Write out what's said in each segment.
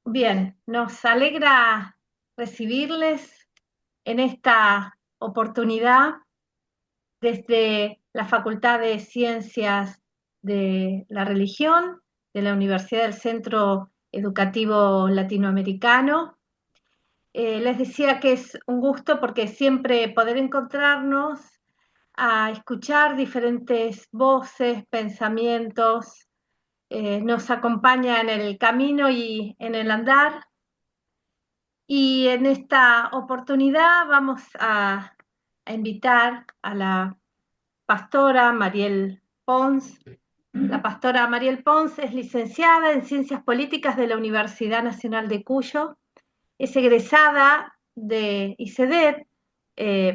Bien, nos alegra recibirles en esta oportunidad desde la Facultad de Ciencias de la Religión de la Universidad del Centro Educativo Latinoamericano. Les decía que es un gusto porque siempre poder encontrarnos a escuchar diferentes voces, pensamientos, nos acompaña en el camino y en el andar. Y en esta oportunidad vamos a invitar a la pastora Mariel Pons. La pastora Mariel Pons es licenciada en Ciencias Políticas de la Universidad Nacional de Cuyo, es egresada de ICEDET,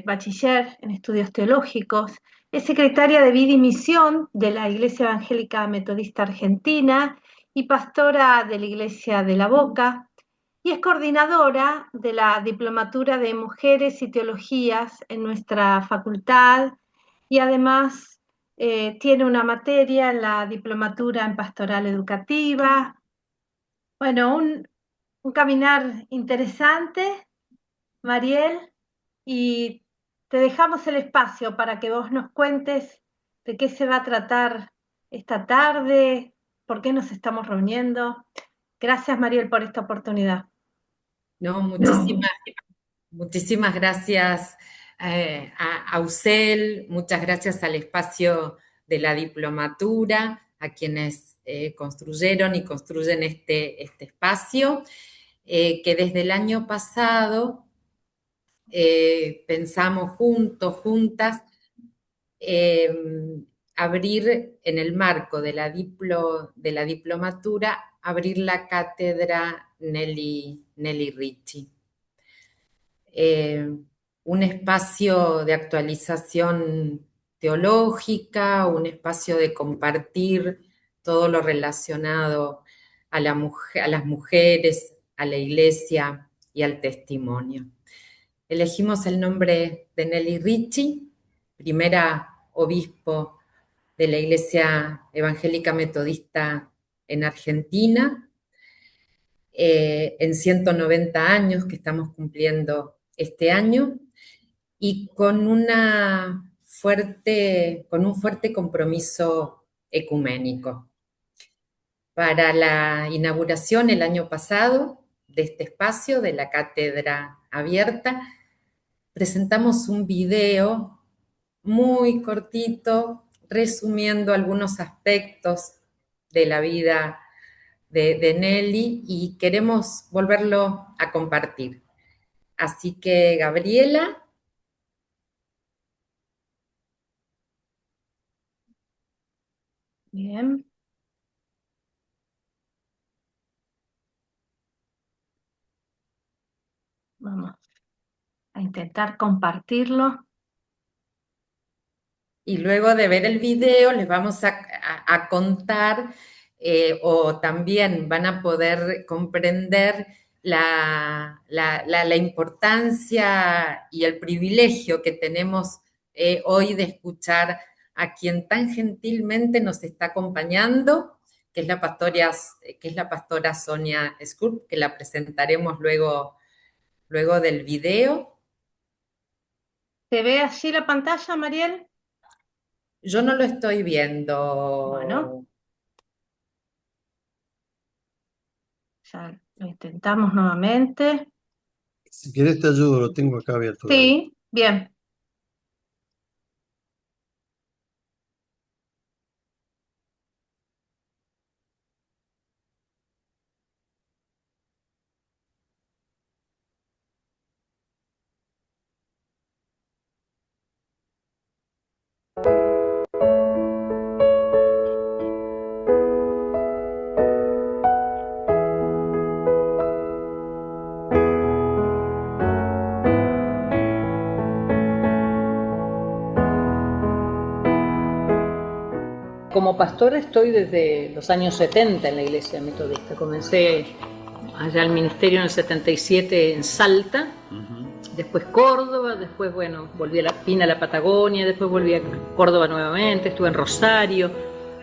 bachiller en estudios teológicos, es secretaria de Vida y Misión de la Iglesia Evangélica Metodista Argentina y pastora de la Iglesia de la Boca, y es coordinadora de la Diplomatura de Mujeres y Teologías en nuestra facultad, y además tiene una materia en la Diplomatura en Pastoral Educativa. Bueno, un caminar interesante, Mariel, y te dejamos el espacio para que vos nos cuentes de qué se va a tratar esta tarde, por qué nos estamos reuniendo. Gracias, Mariel, por esta oportunidad. No, muchísimas gracias a UCEL, muchas gracias al espacio de la diplomatura, a quienes construyeron y construyen este espacio, que desde el año pasado pensamos juntos, juntas, eh, abrir en el marco de de la diplomatura, abrir la cátedra Nelly Ricci. Un espacio de actualización teológica, un espacio de compartir todo lo relacionado a las mujeres, a la iglesia y al testimonio. Elegimos el nombre de Nelly Ricci, primera obispo de la Iglesia Evangélica Metodista en Argentina, en 190 años que estamos cumpliendo este año, y con un fuerte compromiso ecuménico. Para la inauguración el año pasado de este espacio, de la cátedra abierta, presentamos un video muy cortito, resumiendo algunos aspectos de la vida de Nelly, y queremos volverlo a compartir. Así que, Gabriela. Bien. Vamos a intentar compartirlo. Y luego de ver el video les vamos a contar o también van a poder comprender la importancia y el privilegio que tenemos hoy de escuchar a quien tan gentilmente nos está acompañando, que es la pastora Sonia Scurp, que la presentaremos luego del video. ¿Se ve allí la pantalla, Mariel? Yo no lo estoy viendo. Bueno, ya lo intentamos nuevamente. Si quieres te ayudo, lo tengo acá abierto. Sí, bien. Como pastora estoy desde los años 70 en la Iglesia Metodista. Comencé allá el ministerio en el 77 en Salta, después Córdoba, después, bueno, vine a la Patagonia, después volví a Córdoba nuevamente, estuve en Rosario.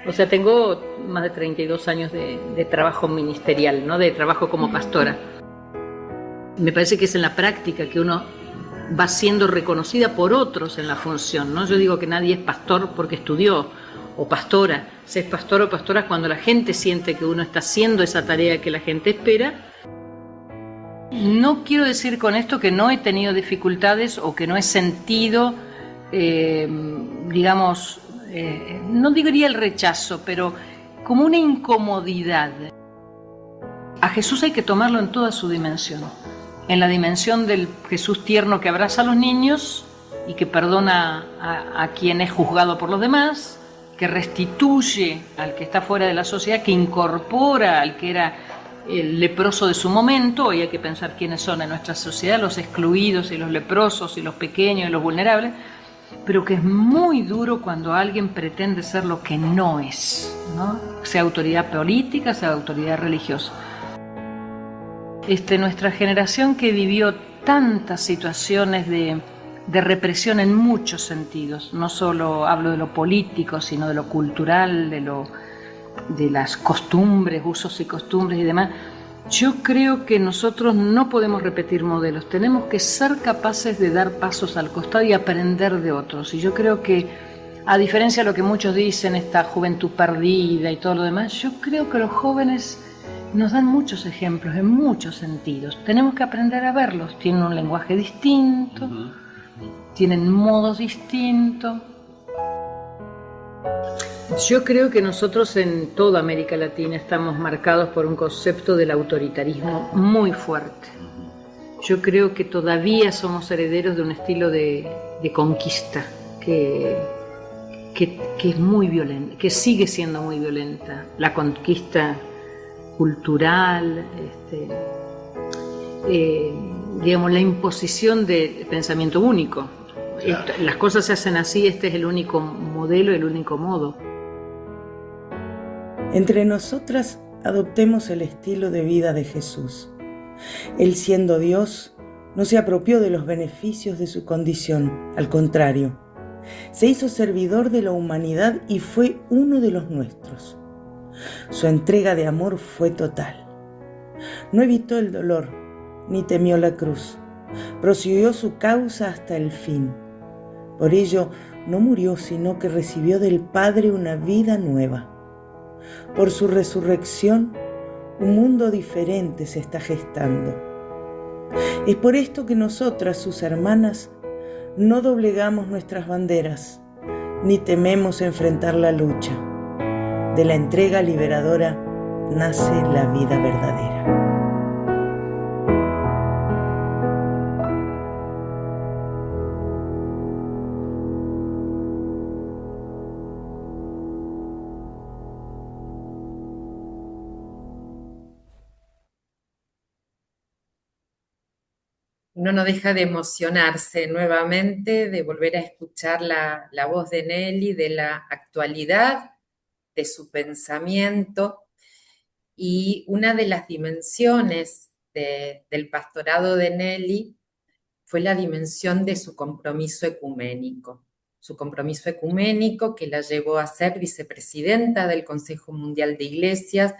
O sea, tengo más de 32 años de trabajo ministerial, ¿no? De trabajo como pastora. Me parece que es en la práctica que uno va siendo reconocida por otros en la función, ¿no? Yo digo que nadie es pastor porque estudió, o pastora. Se es pastor o pastora cuando la gente siente que uno está haciendo esa tarea que la gente espera. No quiero decir con esto que no he tenido dificultades o que no he sentido, digamos, no diría el rechazo, pero como una incomodidad. A Jesús hay que tomarlo en toda su dimensión. En la dimensión del Jesús tierno que abraza a los niños y que perdona a quien es juzgado por los demás, que restituye al que está fuera de la sociedad, que incorpora al que era el leproso de su momento. Hoy hay que pensar quiénes son en nuestra sociedad, los excluidos y los leprosos y los pequeños y los vulnerables, pero que es muy duro cuando alguien pretende ser lo que no es, ¿no? Sea autoridad política, sea autoridad religiosa. Nuestra generación que vivió tantas situaciones de represión en muchos sentidos, no solo hablo de lo político, sino de lo cultural, de las costumbres, usos y costumbres y demás. Yo creo que nosotros no podemos repetir modelos, tenemos que ser capaces de dar pasos al costado y aprender de otros. Y yo creo que, a diferencia de lo que muchos dicen, esta juventud perdida y todo lo demás, yo creo que los jóvenes nos dan muchos ejemplos en muchos sentidos. Tenemos que aprender a verlos. Tienen un lenguaje distinto, tienen modos distintos. Yo creo que nosotros en toda América Latina estamos marcados por un concepto del autoritarismo muy fuerte. Yo creo que todavía somos herederos de un estilo de conquista que es muy violenta, que sigue siendo muy violenta. La conquista cultural, digamos, la imposición de pensamiento único. Claro. Las cosas se hacen así, este es el único modelo, el único modo. Entre nosotras adoptemos el estilo de vida de Jesús. Él, siendo Dios, no se apropió de los beneficios de su condición, al contrario, se hizo servidor de la humanidad y fue uno de los nuestros. Su entrega de amor fue total. No evitó el dolor, ni temió la cruz. Prosiguió su causa hasta el fin. Por ello, no murió, sino que recibió del Padre una vida nueva. Por su resurrección, un mundo diferente se está gestando. Es por esto que nosotras, sus hermanas, no doblegamos nuestras banderas, ni tememos enfrentar la lucha. De la entrega liberadora nace la vida verdadera. Uno no deja de emocionarse nuevamente, de volver a escuchar la voz de Nelly, de la actualidad, de su pensamiento. Y una de las dimensiones del pastorado de Nelly fue la dimensión de su compromiso ecuménico. Su compromiso ecuménico que la llevó a ser vicepresidenta del Consejo Mundial de Iglesias,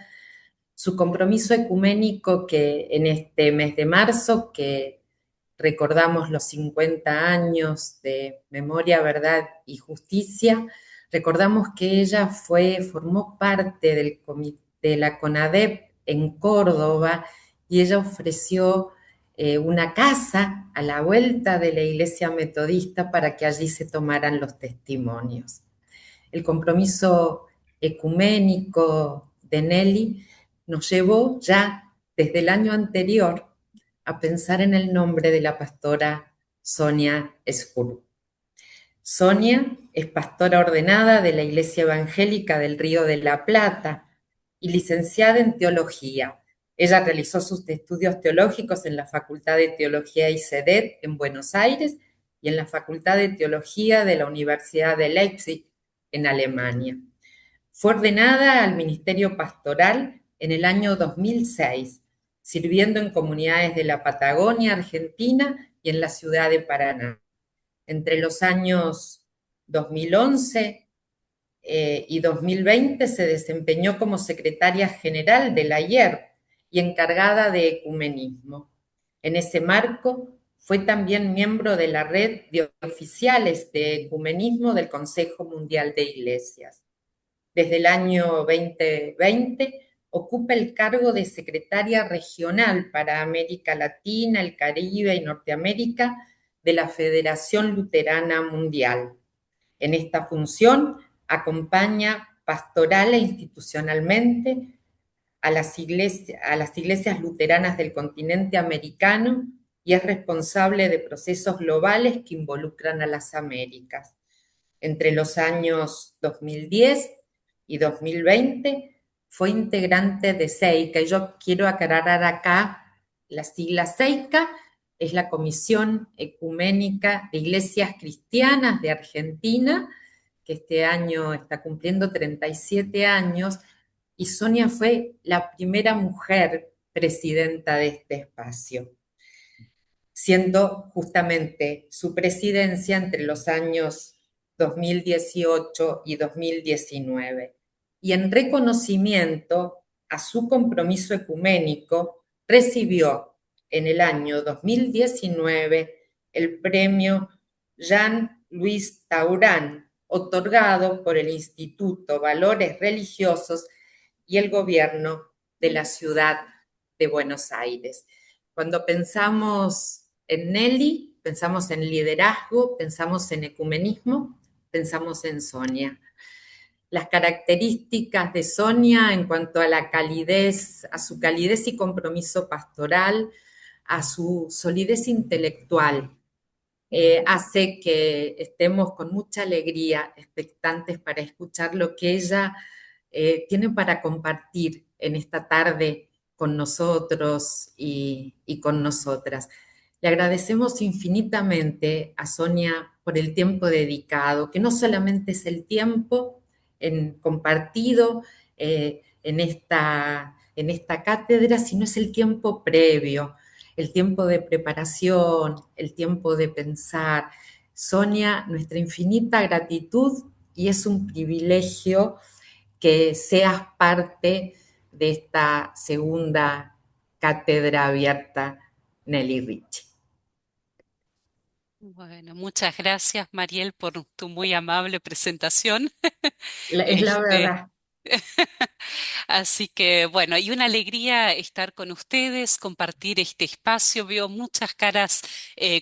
su compromiso ecuménico que en este mes de marzo, que recordamos los 50 años de Memoria, Verdad y Justicia, recordamos que ella formó parte del comité de la CONADEP en Córdoba y ella ofreció una casa a la vuelta de la iglesia metodista para que allí se tomaran los testimonios. El compromiso ecuménico de Nelly nos llevó ya desde el año anterior a pensar en el nombre de la pastora Sonia Escurú. Sonia es pastora ordenada de la Iglesia Evangélica del Río de la Plata y licenciada en teología. Ella realizó sus estudios teológicos en la Facultad de Teología ICEDET en Buenos Aires y en la Facultad de Teología de la Universidad de Leipzig en Alemania. Fue ordenada al ministerio pastoral en el año 2006, sirviendo en comunidades de la Patagonia, Argentina y en la ciudad de Paraná. Entre los años 2011 y 2020 se desempeñó como secretaria general de la IERP y encargada de ecumenismo. En ese marco, fue también miembro de la red de oficiales de ecumenismo del Consejo Mundial de Iglesias. Desde el año 2020 ocupa el cargo de secretaria regional para América Latina, el Caribe y Norteamérica de la Federación Luterana Mundial. En esta función acompaña pastoral e institucionalmente a las iglesias luteranas del continente americano y es responsable de procesos globales que involucran a las Américas. Entre los años 2010 y 2020 fue integrante de CEICA, y yo quiero aclarar acá la sigla CEICA, es la Comisión Ecuménica de Iglesias Cristianas de Argentina, que este año está cumpliendo 37 años, y Sonia fue la primera mujer presidenta de este espacio, siendo justamente su presidencia entre los años 2018 y 2019. Y en reconocimiento a su compromiso ecuménico, recibió en el año 2019 el premio Jean-Louis Taurán, otorgado por el Instituto Valores Religiosos y el gobierno de la ciudad de Buenos Aires. Cuando pensamos en Nelly, pensamos en liderazgo, pensamos en ecumenismo, pensamos en Sonia. Las características de Sonia en cuanto a la calidez, a su calidez y compromiso pastoral, a su solidez intelectual, hace que estemos con mucha alegría, expectantes para escuchar lo que ella tiene para compartir en esta tarde con nosotros y con nosotras. Le agradecemos infinitamente a Sonia por el tiempo dedicado, que no solamente es el tiempo compartido en esta cátedra, sino es el tiempo previo, el tiempo de preparación, el tiempo de pensar. Sonia, nuestra infinita gratitud, y es un privilegio que seas parte de esta segunda cátedra abierta Nelly Richie. Bueno, muchas gracias, Mariel, por tu muy amable presentación. Es la verdad. Así que bueno, y una alegría estar con ustedes, compartir este espacio. Veo muchas caras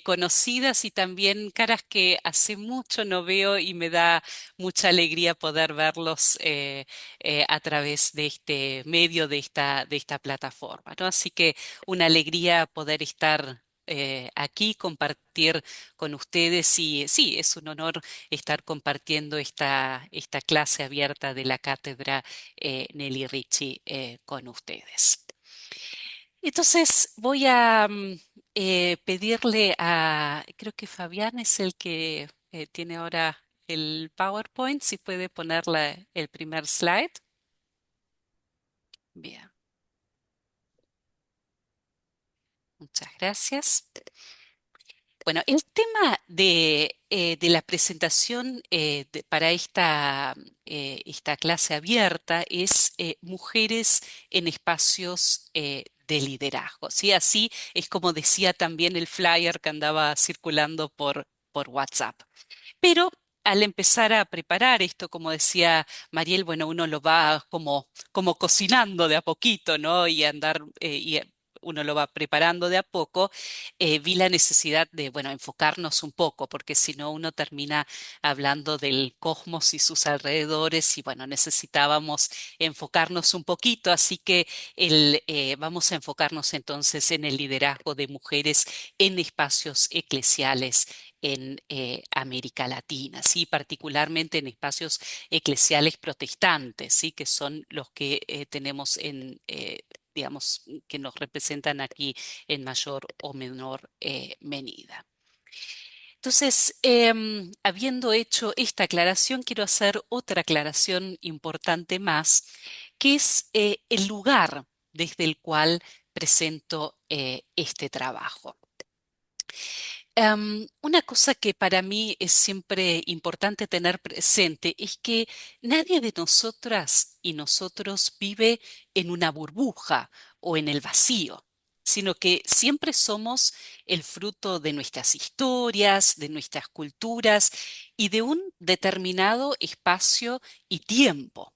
conocidas y también caras que hace mucho no veo y me da mucha alegría poder verlos a través de este medio, de esta plataforma, ¿no? Así que una alegría poder estar aquí, compartir con ustedes y sí, es un honor estar compartiendo esta clase abierta de la cátedra Nelly Richie con ustedes. Entonces voy a pedirle creo que Fabián es el que tiene ahora el PowerPoint, si puede poner el primer slide. Bien, muchas gracias. Bueno, el tema de la presentación para esta clase abierta es mujeres en espacios de liderazgo, ¿sí? Así es como decía también el flyer que andaba circulando por WhatsApp. Pero al empezar a preparar esto, como decía Mariel, bueno, uno lo va como cocinando de a poquito, ¿no? Y andar, uno lo va preparando de a poco, vi la necesidad de, bueno, enfocarnos un poco, porque si no uno termina hablando del cosmos y sus alrededores y bueno, necesitábamos enfocarnos un poquito, así que vamos a enfocarnos entonces en el liderazgo de mujeres en espacios eclesiales en América Latina, ¿sí? Particularmente en espacios eclesiales protestantes, ¿sí? Que son los que tenemos digamos, que nos representan aquí en mayor o menor medida. Entonces, habiendo hecho esta aclaración, quiero hacer otra aclaración importante más, que es el lugar desde el cual presento este trabajo. Una cosa que para mí es siempre importante tener presente es que nadie de nosotras y nosotros vive en una burbuja o en el vacío, sino que siempre somos el fruto de nuestras historias, de nuestras culturas y de un determinado espacio y tiempo.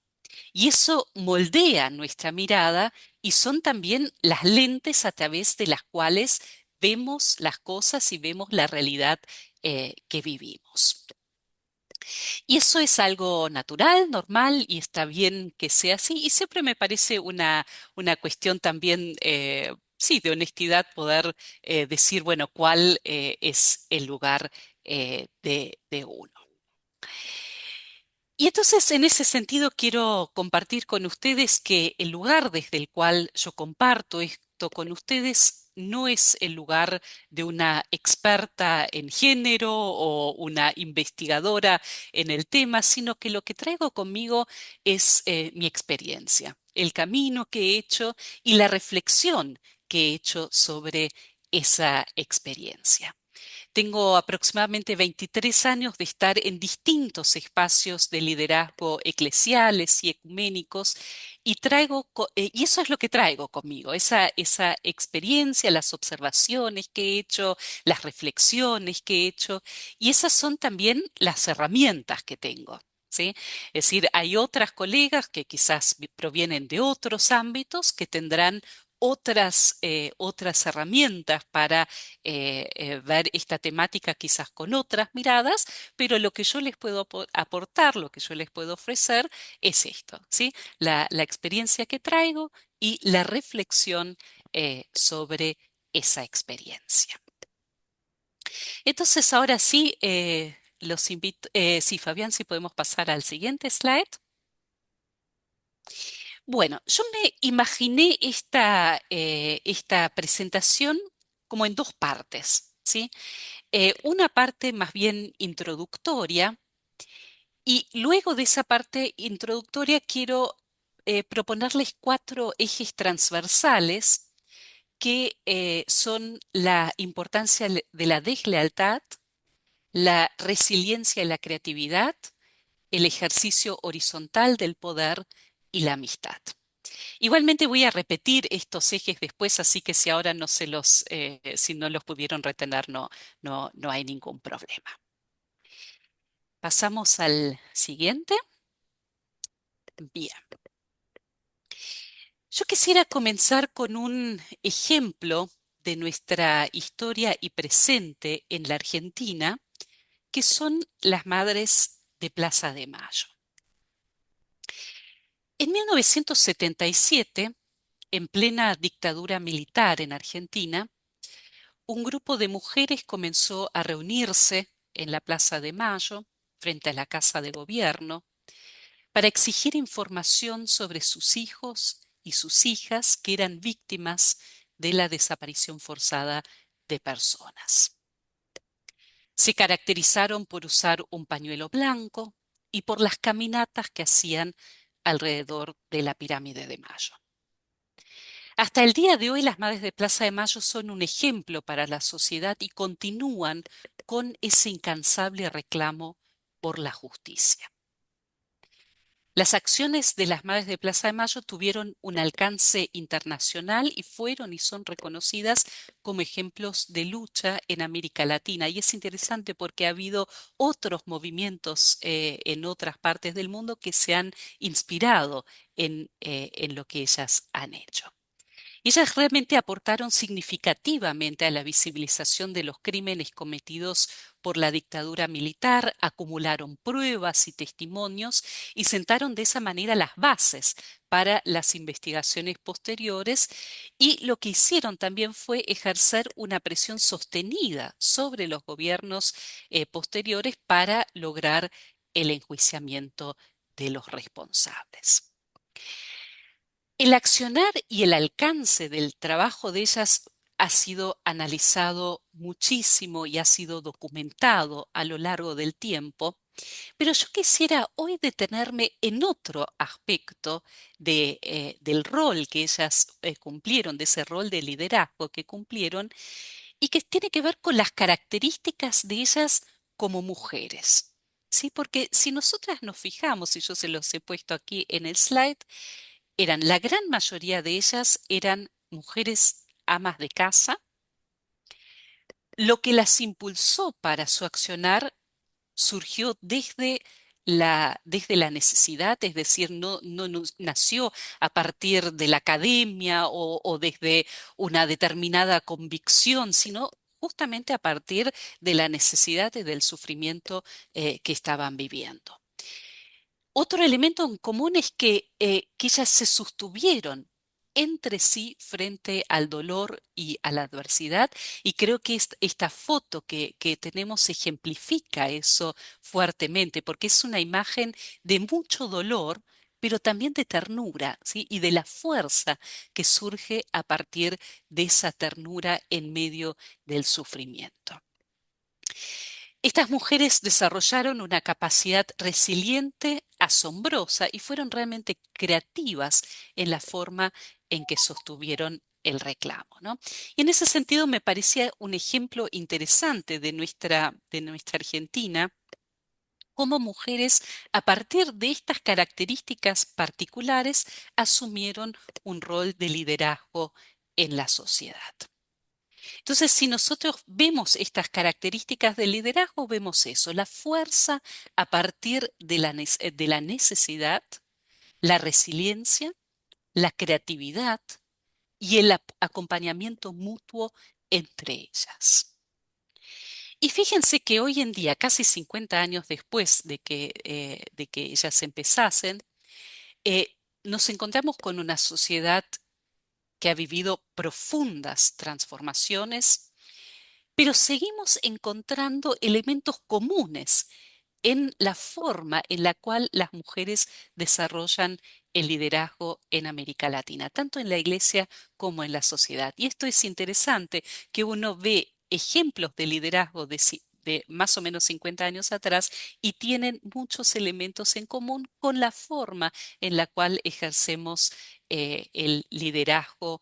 Y eso moldea nuestra mirada y son también las lentes a través de las cuales vemos las cosas y vemos la realidad que vivimos. Y eso es algo natural, normal y está bien que sea así. Y siempre me parece una cuestión también, sí, de honestidad poder decir, bueno, cuál es el lugar de uno. Y entonces, en ese sentido, quiero compartir con ustedes que el lugar desde el cual yo comparto esto con ustedes no es el lugar de una experta en género o una investigadora en el tema, sino que lo que traigo conmigo es mi experiencia, el camino que he hecho y la reflexión que he hecho sobre esa experiencia. Tengo aproximadamente 23 años de estar en distintos espacios de liderazgo eclesiales y ecuménicos y y eso es lo que traigo conmigo, esa experiencia, las observaciones que he hecho, las reflexiones que he hecho y esas son también las herramientas que tengo. ¿Sí? Es decir, hay otras colegas que quizás provienen de otros ámbitos que tendrán otras herramientas para ver esta temática quizás con otras miradas, pero lo que yo les puedo aportar, lo que yo les puedo ofrecer es esto, ¿sí? La experiencia que traigo y la reflexión sobre esa experiencia. Entonces, ahora sí, los invito, sí, Fabián, si podemos pasar al siguiente slide. Bueno, yo me imaginé esta presentación como en dos partes, ¿sí? Una parte más bien introductoria y luego de esa parte introductoria quiero proponerles 4 ejes transversales que son la importancia de la deslealtad, la resiliencia y la creatividad, el ejercicio horizontal del poder y la amistad. Igualmente voy a repetir estos ejes después, así que si ahora no si no los pudieron retener, no hay ningún problema. Pasamos al siguiente. Bien. Yo quisiera comenzar con un ejemplo de nuestra historia y presente en la Argentina, que son las madres de Plaza de Mayo. En 1977, en plena dictadura militar en Argentina, un grupo de mujeres comenzó a reunirse en la Plaza de Mayo, frente a la Casa de Gobierno, para exigir información sobre sus hijos y sus hijas que eran víctimas de la desaparición forzada de personas. Se caracterizaron por usar un pañuelo blanco y por las caminatas que hacían alrededor de la Pirámide de Mayo. Hasta el día de hoy, las Madres de Plaza de Mayo son un ejemplo para la sociedad y continúan con ese incansable reclamo por la justicia. Las acciones de las Madres de Plaza de Mayo tuvieron un alcance internacional y fueron y son reconocidas como ejemplos de lucha en América Latina. Y es interesante porque ha habido otros movimientos en otras partes del mundo que se han inspirado en lo que ellas han hecho. Ellas realmente aportaron significativamente a la visibilización de los crímenes cometidos por la dictadura militar, acumularon pruebas y testimonios y sentaron de esa manera las bases para las investigaciones posteriores y lo que hicieron también fue ejercer una presión sostenida sobre los gobiernos posteriores para lograr el enjuiciamiento de los responsables. El accionar y el alcance del trabajo de ellas ha sido analizado muchísimo y ha sido documentado a lo largo del tiempo, pero yo quisiera hoy detenerme en otro aspecto del rol que ellas cumplieron, de ese rol de liderazgo que cumplieron, y que tiene que ver con las características de ellas como mujeres. ¿Sí? Porque si nosotras nos fijamos, y yo se los he puesto aquí en el slide, la gran mayoría de ellas eran mujeres amas de casa. Lo que las impulsó para su accionar surgió desde la necesidad, es decir, no nació a partir de la academia o desde una determinada convicción, sino justamente a partir de la necesidad y del sufrimiento que estaban viviendo. Otro elemento en común es que ellas se sostuvieron entre sí frente al dolor y a la adversidad, y creo que esta foto que tenemos ejemplifica eso fuertemente, porque es una imagen de mucho dolor, pero también de ternura, ¿sí? Y de la fuerza que surge a partir de esa ternura en medio del sufrimiento. Estas mujeres desarrollaron una capacidad resiliente, asombrosa y fueron realmente creativas en la forma en que sostuvieron el reclamo, ¿no? Y en ese sentido me parecía un ejemplo interesante de nuestra Argentina, cómo mujeres, a partir de estas características particulares, asumieron un rol de liderazgo en la sociedad. Entonces, si nosotros vemos estas características del liderazgo, vemos eso, la fuerza a partir de la necesidad, la resiliencia, la creatividad y el acompañamiento mutuo entre ellas. Y fíjense que hoy en día, casi 50 años después de que ellas empezasen, eh, nos encontramos con una sociedad que ha vivido profundas transformaciones, pero seguimos encontrando elementos comunes en la forma en la cual las mujeres desarrollan el liderazgo en América Latina, tanto en la iglesia como en la sociedad. Y esto es interesante, que uno ve ejemplos de liderazgo de más o menos 50 años atrás y tienen muchos elementos en común con la forma en la cual ejercemos el liderazgo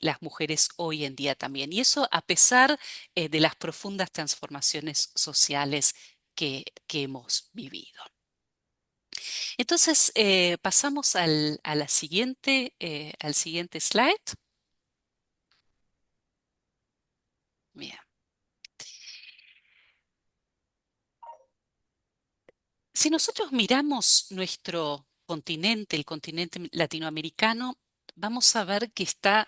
las mujeres hoy en día también. Y eso a pesar de las profundas transformaciones sociales que hemos vivido. Entonces, pasamos al siguiente slide. Bien. Si nosotros miramos nuestro continente, el continente latinoamericano, vamos a ver que está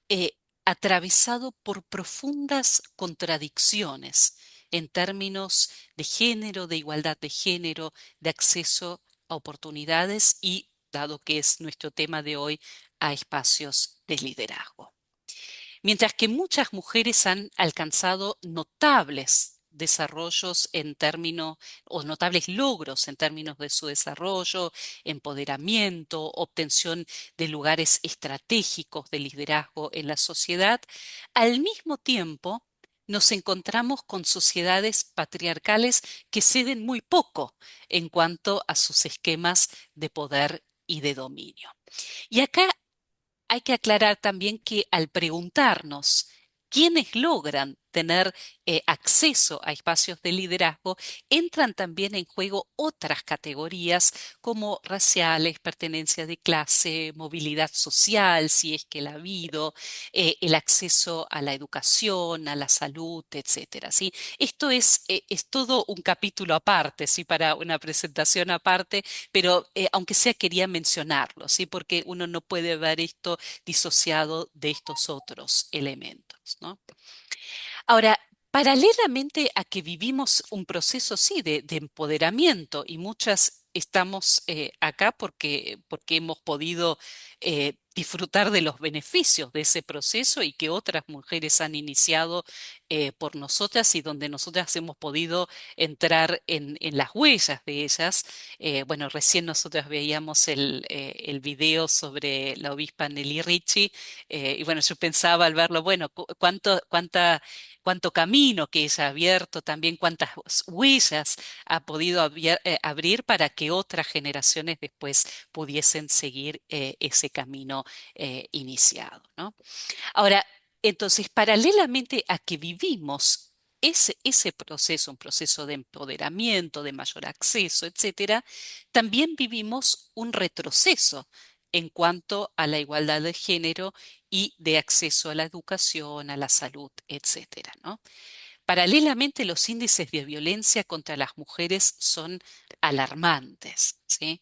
eh, atravesado por profundas contradicciones en términos de género, de igualdad de género, de acceso a oportunidades y, dado que es nuestro tema de hoy, a espacios de liderazgo. Mientras que muchas mujeres han alcanzado notables desarrollos en términos o notables logros en términos de su desarrollo, empoderamiento, obtención de lugares estratégicos de liderazgo en la sociedad, al mismo tiempo nos encontramos con sociedades patriarcales que ceden muy poco en cuanto a sus esquemas de poder y de dominio. Y acá hay que aclarar también que al preguntarnos quiénes logran tener acceso a espacios de liderazgo, entran también en juego otras categorías como raciales, pertenencia de clase, movilidad social, si es que la ha habido, el acceso a la educación, a la salud, etcétera, ¿sí? Esto es todo un capítulo aparte, ¿sí? Para una presentación aparte, pero aunque sea quería mencionarlo, ¿sí? Porque uno no puede ver esto disociado de estos otros elementos, ¿no? Ahora, paralelamente a que vivimos un proceso, sí, de empoderamiento y muchas estamos acá porque hemos podido disfrutar de los beneficios de ese proceso y que otras mujeres han iniciado por nosotras y donde nosotras hemos podido entrar en las huellas de ellas. Bueno, recién nosotras veíamos el video sobre la obispa Nelly Ricci y bueno, yo pensaba al verlo, bueno, cuánto camino que ella ha abierto, también cuántas huellas ha podido abrir para que otras generaciones después pudiesen seguir ese camino iniciado, ¿no? Ahora, Entonces, paralelamente a que vivimos ese proceso, un proceso de empoderamiento, de mayor acceso, etcétera, también vivimos un retroceso en cuanto a la igualdad de género y de acceso a la educación, a la salud, etcétera, ¿no? Paralelamente, los índices de violencia contra las mujeres son alarmantes, ¿sí?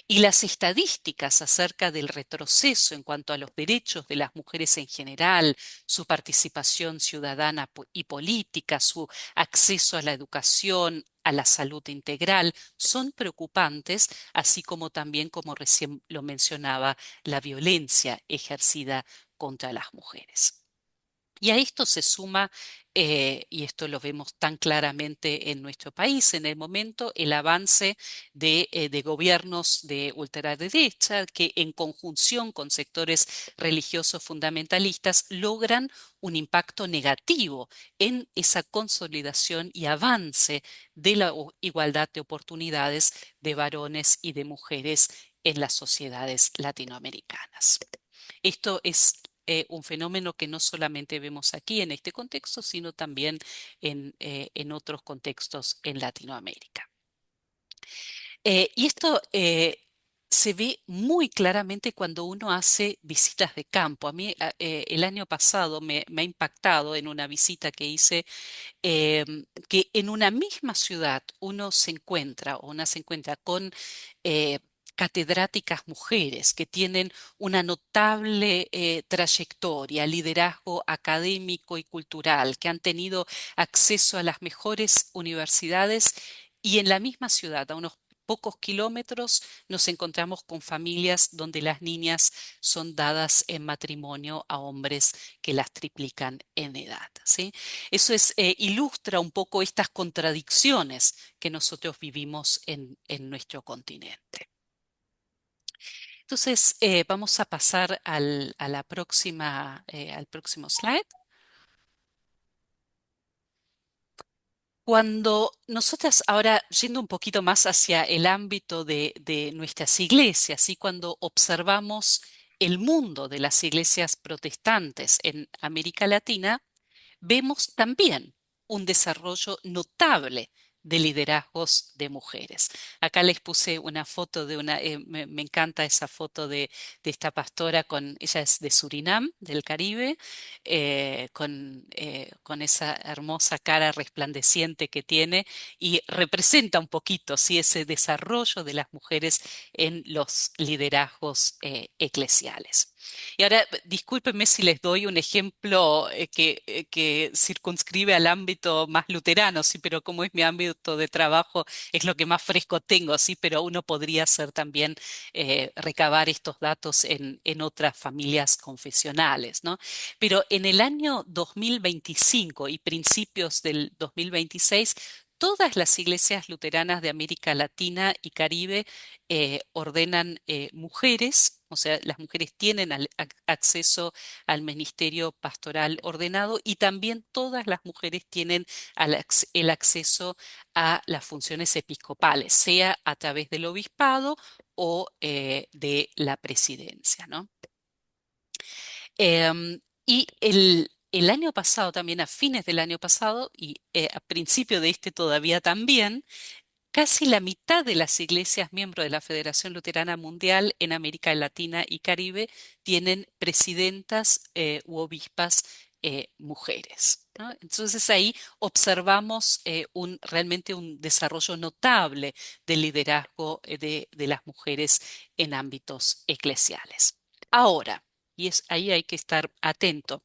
Y las estadísticas acerca del retroceso en cuanto a los derechos de las mujeres en general, su participación ciudadana y política, su acceso a la educación, a la salud integral, son preocupantes, así como también, como recién lo mencionaba, la violencia ejercida contra las mujeres. Y a esto se suma, y esto lo vemos tan claramente en nuestro país en el momento, el avance de gobiernos de ultraderecha que en conjunción con sectores religiosos fundamentalistas logran un impacto negativo en esa consolidación y avance de la igualdad de oportunidades de varones y de mujeres en las sociedades latinoamericanas. Esto es un fenómeno que no solamente vemos aquí en este contexto, sino también en otros contextos en Latinoamérica. Y esto se ve muy claramente cuando uno hace visitas de campo. A mí el año pasado me ha impactado en una visita que hice que en una misma ciudad uno se encuentra o una se encuentra con catedráticas mujeres que tienen una notable trayectoria, liderazgo académico y cultural, que han tenido acceso a las mejores universidades y en la misma ciudad, a unos pocos kilómetros, nos encontramos con familias donde las niñas son dadas en matrimonio a hombres que las triplican en edad, ¿sí? Eso ilustra un poco estas contradicciones que nosotros vivimos en nuestro continente. Entonces, vamos a pasar a la próxima, al próximo slide. Cuando nosotras, ahora yendo un poquito más hacia el ámbito de nuestras iglesias, y cuando observamos el mundo de las iglesias protestantes en América Latina, vemos también un desarrollo notable de liderazgos de mujeres. Acá les puse una foto de me encanta esa foto de esta pastora ella es de Surinam, del Caribe, con esa hermosa cara resplandeciente que tiene y representa un poquito, ¿sí? Ese desarrollo de las mujeres en los liderazgos eclesiales. Y ahora, discúlpenme si les doy un ejemplo que circunscribe al ámbito más luterano, sí, pero como es mi ámbito de trabajo, es lo que más fresco tengo, sí, pero uno podría hacer también recabar estos datos en otras familias confesionales, ¿no? Pero en el año 2025 y principios del 2026, todas las iglesias luteranas de América Latina y Caribe ordenan mujeres, o sea, las mujeres tienen acceso al ministerio pastoral ordenado y también todas las mujeres tienen el acceso a las funciones episcopales, sea a través del obispado o de la presidencia, ¿no? Y el año pasado, también a fines del año pasado y a principio de este todavía también, casi la mitad de las iglesias miembros de la Federación Luterana Mundial en América Latina y Caribe tienen presidentas u obispas mujeres, ¿no? Entonces ahí observamos realmente un desarrollo notable del liderazgo de las mujeres en ámbitos eclesiales. Ahora, ahí hay que estar atento,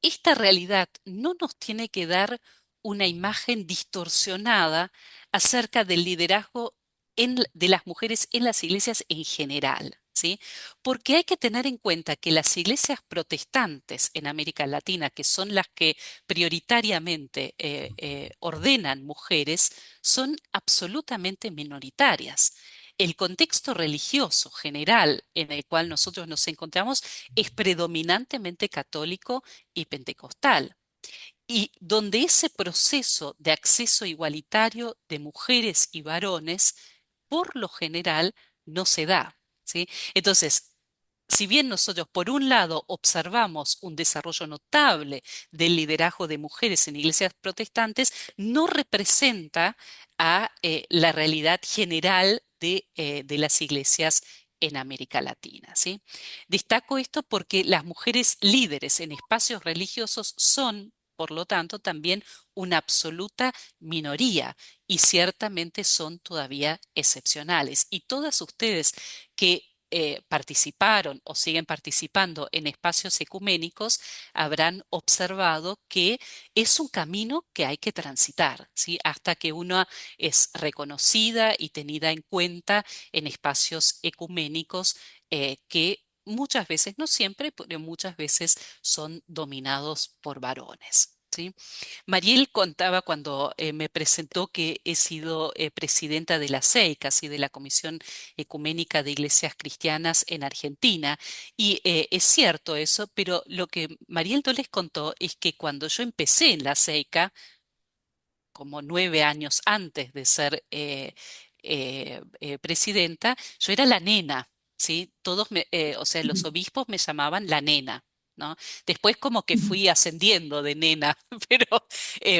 esta realidad no nos tiene que dar una imagen distorsionada acerca del liderazgo de las mujeres en las iglesias en general, ¿sí? Porque hay que tener en cuenta que las iglesias protestantes en América Latina, que son las que prioritariamente ordenan mujeres, son absolutamente minoritarias. El contexto religioso general en el cual nosotros nos encontramos es predominantemente católico y pentecostal, y donde ese proceso de acceso igualitario de mujeres y varones, por lo general, no se da, ¿sí? Entonces, si bien nosotros por un lado observamos un desarrollo notable del liderazgo de mujeres en iglesias protestantes, no representa a la realidad general de las iglesias en América Latina, ¿sí? Destaco esto porque las mujeres líderes en espacios religiosos son, por lo tanto, también una absoluta minoría y ciertamente son todavía excepcionales. Y todas ustedes que participaron o siguen participando en espacios ecuménicos habrán observado que es un camino que hay que transitar, ¿sí? Hasta que uno es reconocida y tenida en cuenta en espacios ecuménicos que muchas veces, no siempre, pero muchas veces son dominados por varones, ¿sí? Mariel contaba cuando me presentó que he sido presidenta de la CEICA, y de la Comisión Ecuménica de Iglesias Cristianas en Argentina, y es cierto eso, pero lo que Mariel no les contó es que cuando yo empecé en la CEICA, como 9 años antes de ser presidenta, yo era la nena, ¿sí? O sea, los obispos me llamaban la nena, ¿no? Después como que fui ascendiendo de nena,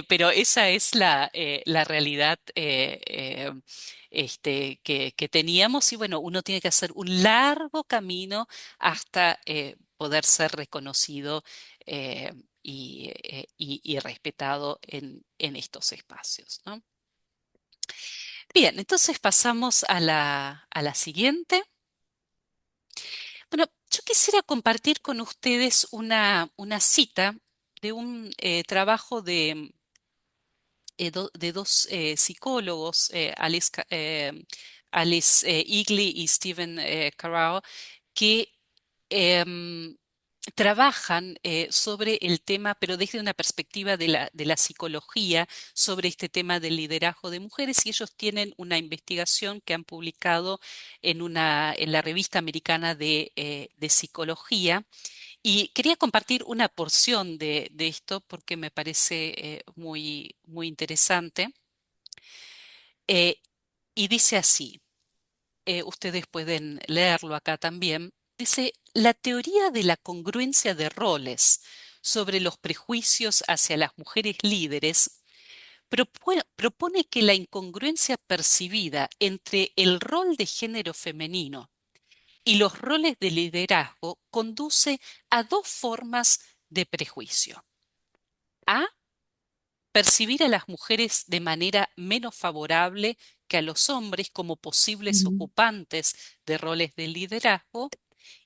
pero esa es la realidad que teníamos y bueno, uno tiene que hacer un largo camino hasta poder ser reconocido eh, y respetado en estos espacios, ¿no? Bien, entonces pasamos a la siguiente. Bueno, yo quisiera compartir con ustedes una cita de un trabajo de dos psicólogos, Alice Eagley y Stephen Carrao, que em, trabajan sobre el tema, pero desde una perspectiva de la psicología, sobre este tema del liderazgo de mujeres, y ellos tienen una investigación que han publicado en la revista americana de psicología. Y quería compartir una porción de esto porque me parece muy, muy interesante. Eh, y dice así, ustedes pueden leerlo acá también. Dice, la teoría de la congruencia de roles sobre los prejuicios hacia las mujeres líderes propone que la incongruencia percibida entre el rol de género femenino y los roles de liderazgo conduce a dos formas de prejuicio. A, percibir a las mujeres de manera menos favorable que a los hombres como posibles ocupantes de roles de liderazgo.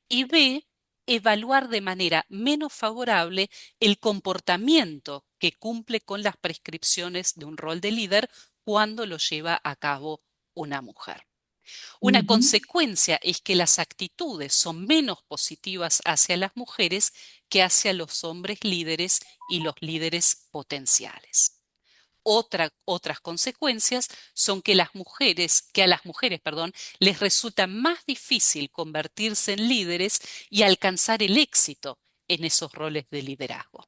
Y B, evaluar de manera menos favorable el comportamiento que cumple con las prescripciones de un rol de líder cuando lo lleva a cabo una mujer. Una consecuencia es que las actitudes son menos positivas hacia las mujeres que hacia los hombres líderes y los líderes potenciales. Otras consecuencias son que a las mujeres, perdón, les resulta más difícil convertirse en líderes y alcanzar el éxito en esos roles de liderazgo.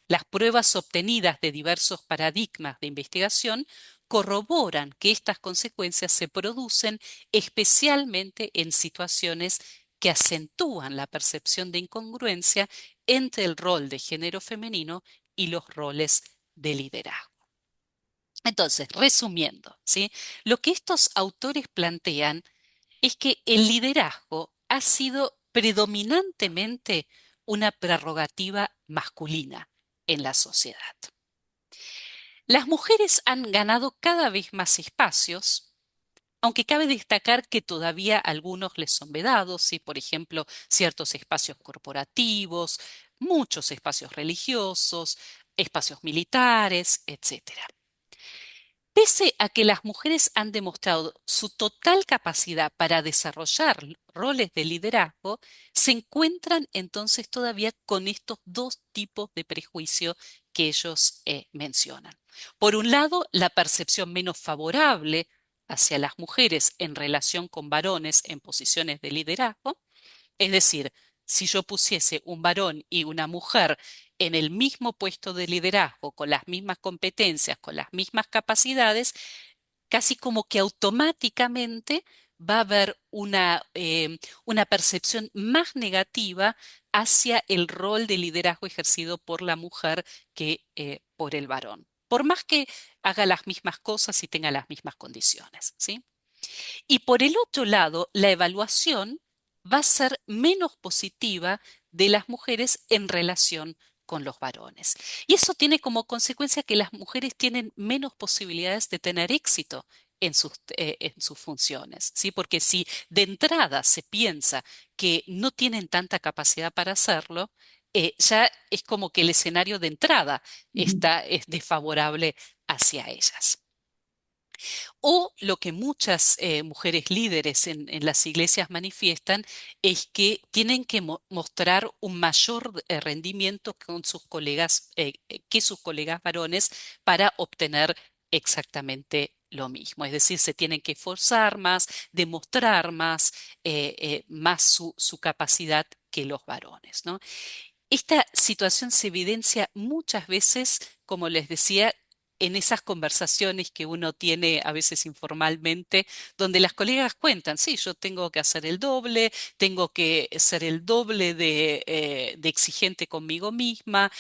Las pruebas obtenidas de diversos paradigmas de investigación corroboran que estas consecuencias se producen especialmente en situaciones que acentúan la percepción de incongruencia entre el rol de género femenino y los roles de liderazgo. Entonces, resumiendo, ¿sí? Lo que estos autores plantean es que el liderazgo ha sido predominantemente una prerrogativa masculina en la sociedad. Las mujeres han ganado cada vez más espacios, aunque cabe destacar que todavía algunos les son vedados, ¿sí? Por ejemplo, ciertos espacios corporativos, muchos espacios religiosos, espacios militares, etcétera. Pese a que las mujeres han demostrado su total capacidad para desarrollar roles de liderazgo, se encuentran entonces todavía con estos dos tipos de prejuicio que ellos mencionan. Por un lado, la percepción menos favorable hacia las mujeres en relación con varones en posiciones de liderazgo, es decir, si yo pusiese un varón y una mujer en el mismo puesto de liderazgo, con las mismas competencias, con las mismas capacidades, casi como que automáticamente va a haber una percepción más negativa hacia el rol de liderazgo ejercido por la mujer que por el varón, por más que haga las mismas cosas y tenga las mismas condiciones, ¿sí? Y por el otro lado, la evaluación va a ser menos positiva de las mujeres en relación con los varones. Y eso tiene como consecuencia que las mujeres tienen menos posibilidades de tener éxito en sus funciones, ¿sí? Porque si de entrada se piensa que no tienen tanta capacidad para hacerlo, ya es como que el escenario de entrada es desfavorable hacia ellas. O lo que muchas mujeres líderes en las iglesias manifiestan es que tienen que mostrar un mayor rendimiento con sus colegas, que sus colegas varones para obtener exactamente lo mismo. Es decir, se tienen que esforzar más, demostrar más su capacidad que los varones, ¿no? Esta situación se evidencia muchas veces, como les decía, en esas conversaciones que uno tiene a veces informalmente, donde las colegas cuentan, sí, yo tengo que hacer el doble, tengo que ser el doble de exigente conmigo misma,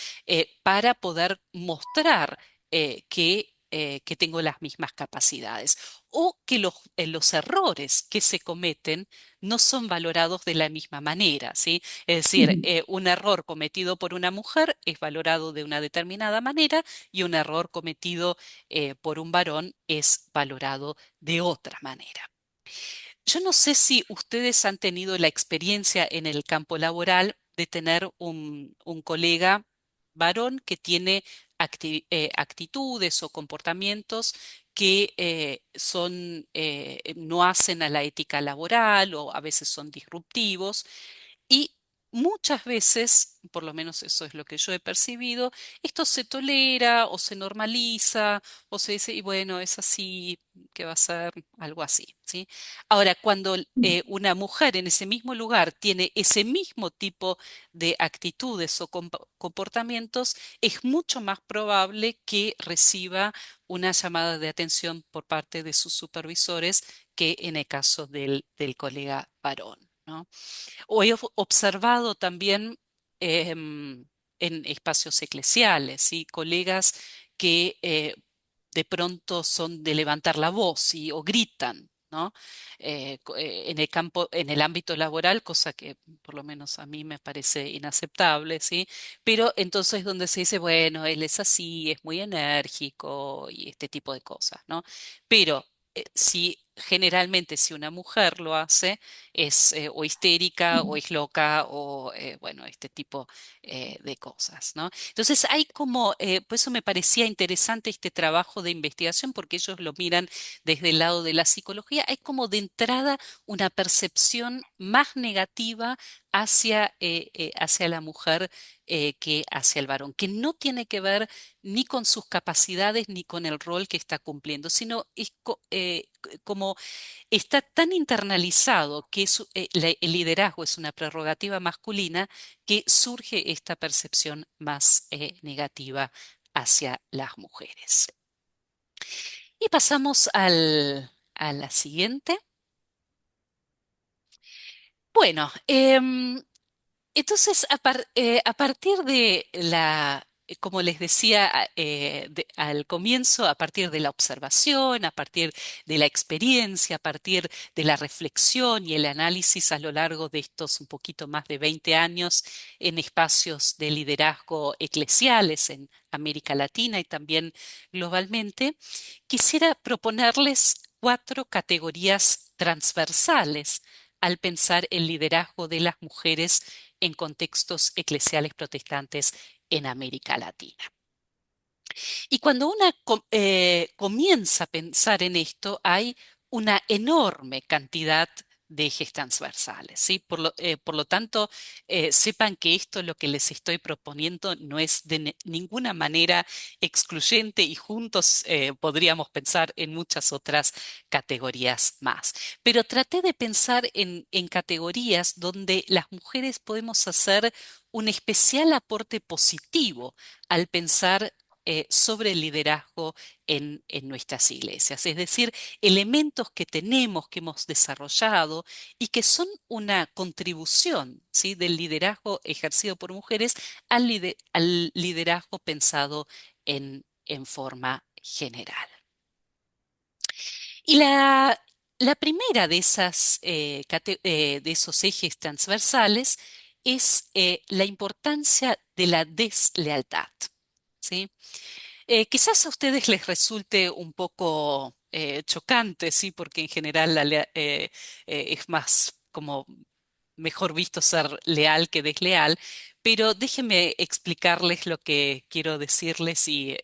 para poder mostrar que tengo las mismas capacidades, o que los errores que se cometen no son valorados de la misma manera, ¿sí? Es decir, un error cometido por una mujer es valorado de una determinada manera y un error cometido por un varón es valorado de otra manera. Yo no sé si ustedes han tenido la experiencia en el campo laboral de tener un colega varón que tiene actitudes o comportamientos que no hacen a la ética laboral o a veces son disruptivos y muchas veces, por lo menos eso es lo que yo he percibido, esto se tolera o se normaliza o se dice, y bueno, es así, que va a ser algo así, ¿sí? Ahora, cuando una mujer en ese mismo lugar tiene ese mismo tipo de actitudes o comportamientos, es mucho más probable que reciba una llamada de atención por parte de sus supervisores que en el caso del colega varón, ¿no? O he observado también en espacios eclesiales, ¿sí? Colegas que de pronto son de levantar la voz o gritan, ¿no? En el campo, en el ámbito laboral, cosa que por lo menos a mí me parece inaceptable, ¿sí? Pero entonces donde se dice, bueno, él es así, es muy enérgico y este tipo de cosas, ¿no? Pero si generalmente si una mujer lo hace, es o histérica o es loca o bueno, este tipo de cosas, ¿no? Entonces hay como, por eso me parecía interesante este trabajo de investigación porque ellos lo miran desde el lado de la psicología, hay como de entrada una percepción más negativa hacia la mujer que hacia el varón, que no tiene que ver ni con sus capacidades ni con el rol que está cumpliendo, sino es como está tan internalizado que el liderazgo es una prerrogativa masculina que surge esta percepción más negativa hacia las mujeres. Y pasamos a la siguiente. Bueno, entonces, a partir de como les decía al comienzo, a partir de la observación, a partir de la experiencia, a partir de la reflexión y el análisis a lo largo de estos un poquito más de 20 años en espacios de liderazgo eclesiales en América Latina y también globalmente, quisiera proponerles 4 categorías transversales al pensar el liderazgo de las mujeres en contextos eclesiales protestantes en América Latina. Y cuando una comienza a pensar en esto, hay una enorme cantidad de ejes transversales, ¿sí? Por lo tanto, sepan que esto lo que les estoy proponiendo no es de ninguna manera excluyente y juntos podríamos pensar en muchas otras categorías más. Pero traté de pensar en categorías donde las mujeres podemos hacer un especial aporte positivo al pensar sobre el liderazgo en nuestras iglesias. Es decir, elementos que tenemos, que hemos desarrollado y que son una contribución, ¿sí?, del liderazgo ejercido por mujeres al liderazgo pensado en forma general. Y la primera de de esos ejes transversales es la importancia de la deslealtad, ¿sí? Quizás a ustedes les resulte un poco chocante, ¿sí? Porque en general es más como mejor visto ser leal que desleal, pero déjenme explicarles lo que quiero decirles y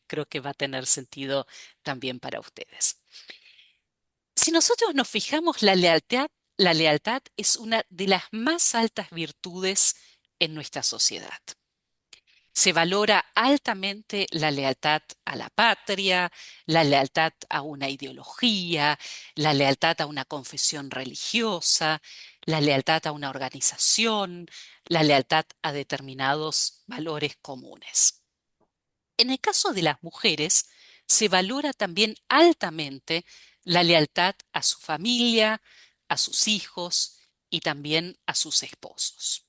creo que va a tener sentido también para ustedes. Si nosotros nos fijamos, la lealtad es una de las más altas virtudes en nuestra sociedad. Se valora altamente la lealtad a la patria, la lealtad a una ideología, la lealtad a una confesión religiosa, la lealtad a una organización, la lealtad a determinados valores comunes. En el caso de las mujeres, se valora también altamente la lealtad a su familia, a sus hijos y también a sus esposos.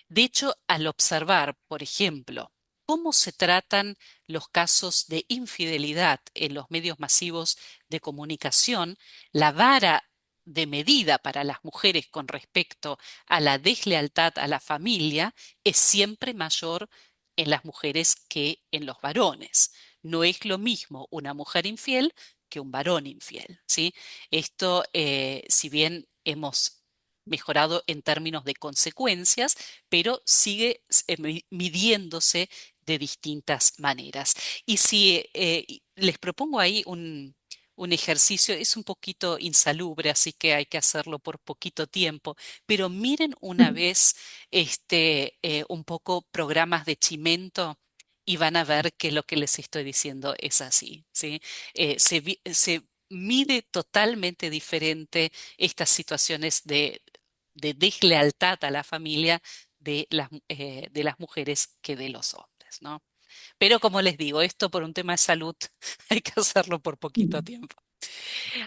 De hecho, al observar, por ejemplo, cómo se tratan los casos de infidelidad en los medios masivos de comunicación, la vara de medida para las mujeres con respecto a la deslealtad a la familia es siempre mayor en las mujeres que en los varones. No es lo mismo una mujer infiel que un varón infiel, ¿sí? Esto, si bien hemos mejorado en términos de consecuencias, pero sigue midiéndose de distintas maneras. Y si les propongo ahí un ejercicio, es un poquito insalubre, así que hay que hacerlo por poquito tiempo, pero miren una vez un poco programas de Chimento y van a ver que lo que les estoy diciendo es así, ¿sí? Se mide totalmente diferente estas situaciones de deslealtad a la familia de las mujeres que de los hombres, ¿no? Pero como les digo, esto por un tema de salud hay que hacerlo por poquito tiempo.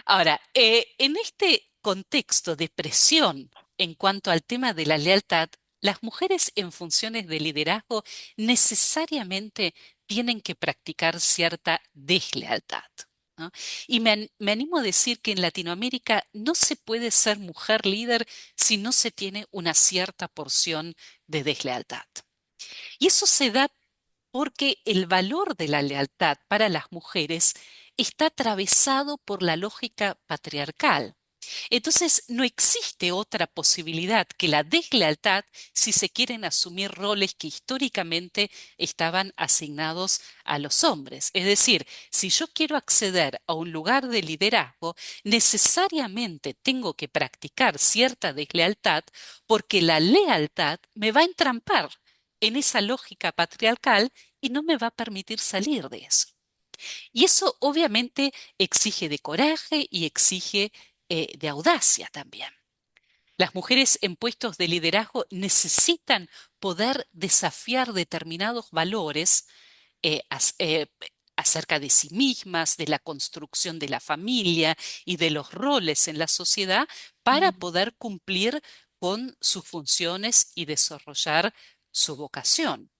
Ahora, en este contexto de presión en cuanto al tema de la lealtad, las mujeres en funciones de liderazgo necesariamente tienen que practicar cierta deslealtad, ¿no? Y me animo a decir que en Latinoamérica no se puede ser mujer líder si no se tiene una cierta porción de deslealtad. Y eso se da porque el valor de la lealtad para las mujeres está atravesado por la lógica patriarcal. Entonces, no existe otra posibilidad que la deslealtad si se quieren asumir roles que históricamente estaban asignados a los hombres. Es decir, si yo quiero acceder a un lugar de liderazgo, necesariamente tengo que practicar cierta deslealtad porque la lealtad me va a entrampar en esa lógica patriarcal y no me va a permitir salir de eso. Y eso obviamente exige de coraje y exige de audacia también. Las mujeres en puestos de liderazgo necesitan poder desafiar determinados valores acerca de sí mismas, de la construcción de la familia y de los roles en la sociedad para poder cumplir con sus funciones y desarrollar su vocación.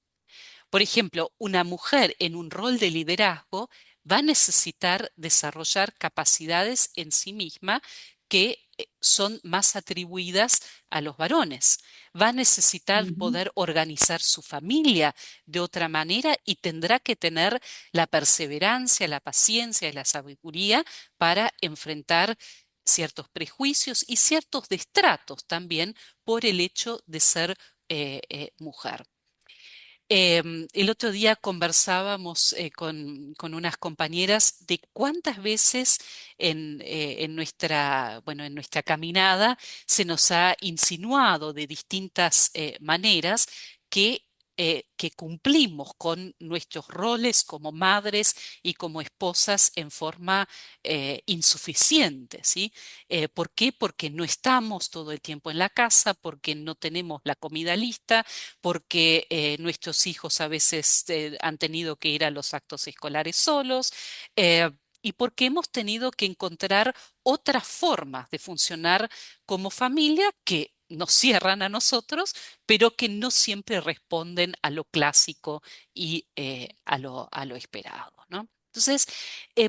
Por ejemplo, una mujer en un rol de liderazgo va a necesitar desarrollar capacidades en sí misma que son más atribuidas a los varones. Va a necesitar poder organizar su familia de otra manera y tendrá que tener la perseverancia, la paciencia y la sabiduría para enfrentar ciertos prejuicios y ciertos destratos también por el hecho de ser mujer. El otro día conversábamos con unas compañeras de cuántas veces en en nuestra caminada se nos ha insinuado de distintas maneras que que cumplimos con nuestros roles como madres y como esposas en forma insuficiente, ¿sí? ¿Por qué? Porque no estamos todo el tiempo en la casa, porque no tenemos la comida lista, porque nuestros hijos a veces han tenido que ir a los actos escolares solos. Y porque hemos tenido que encontrar otras formas de funcionar como familia que nos cierran a nosotros, pero que no siempre responden a lo clásico y a lo esperado, ¿no? Entonces,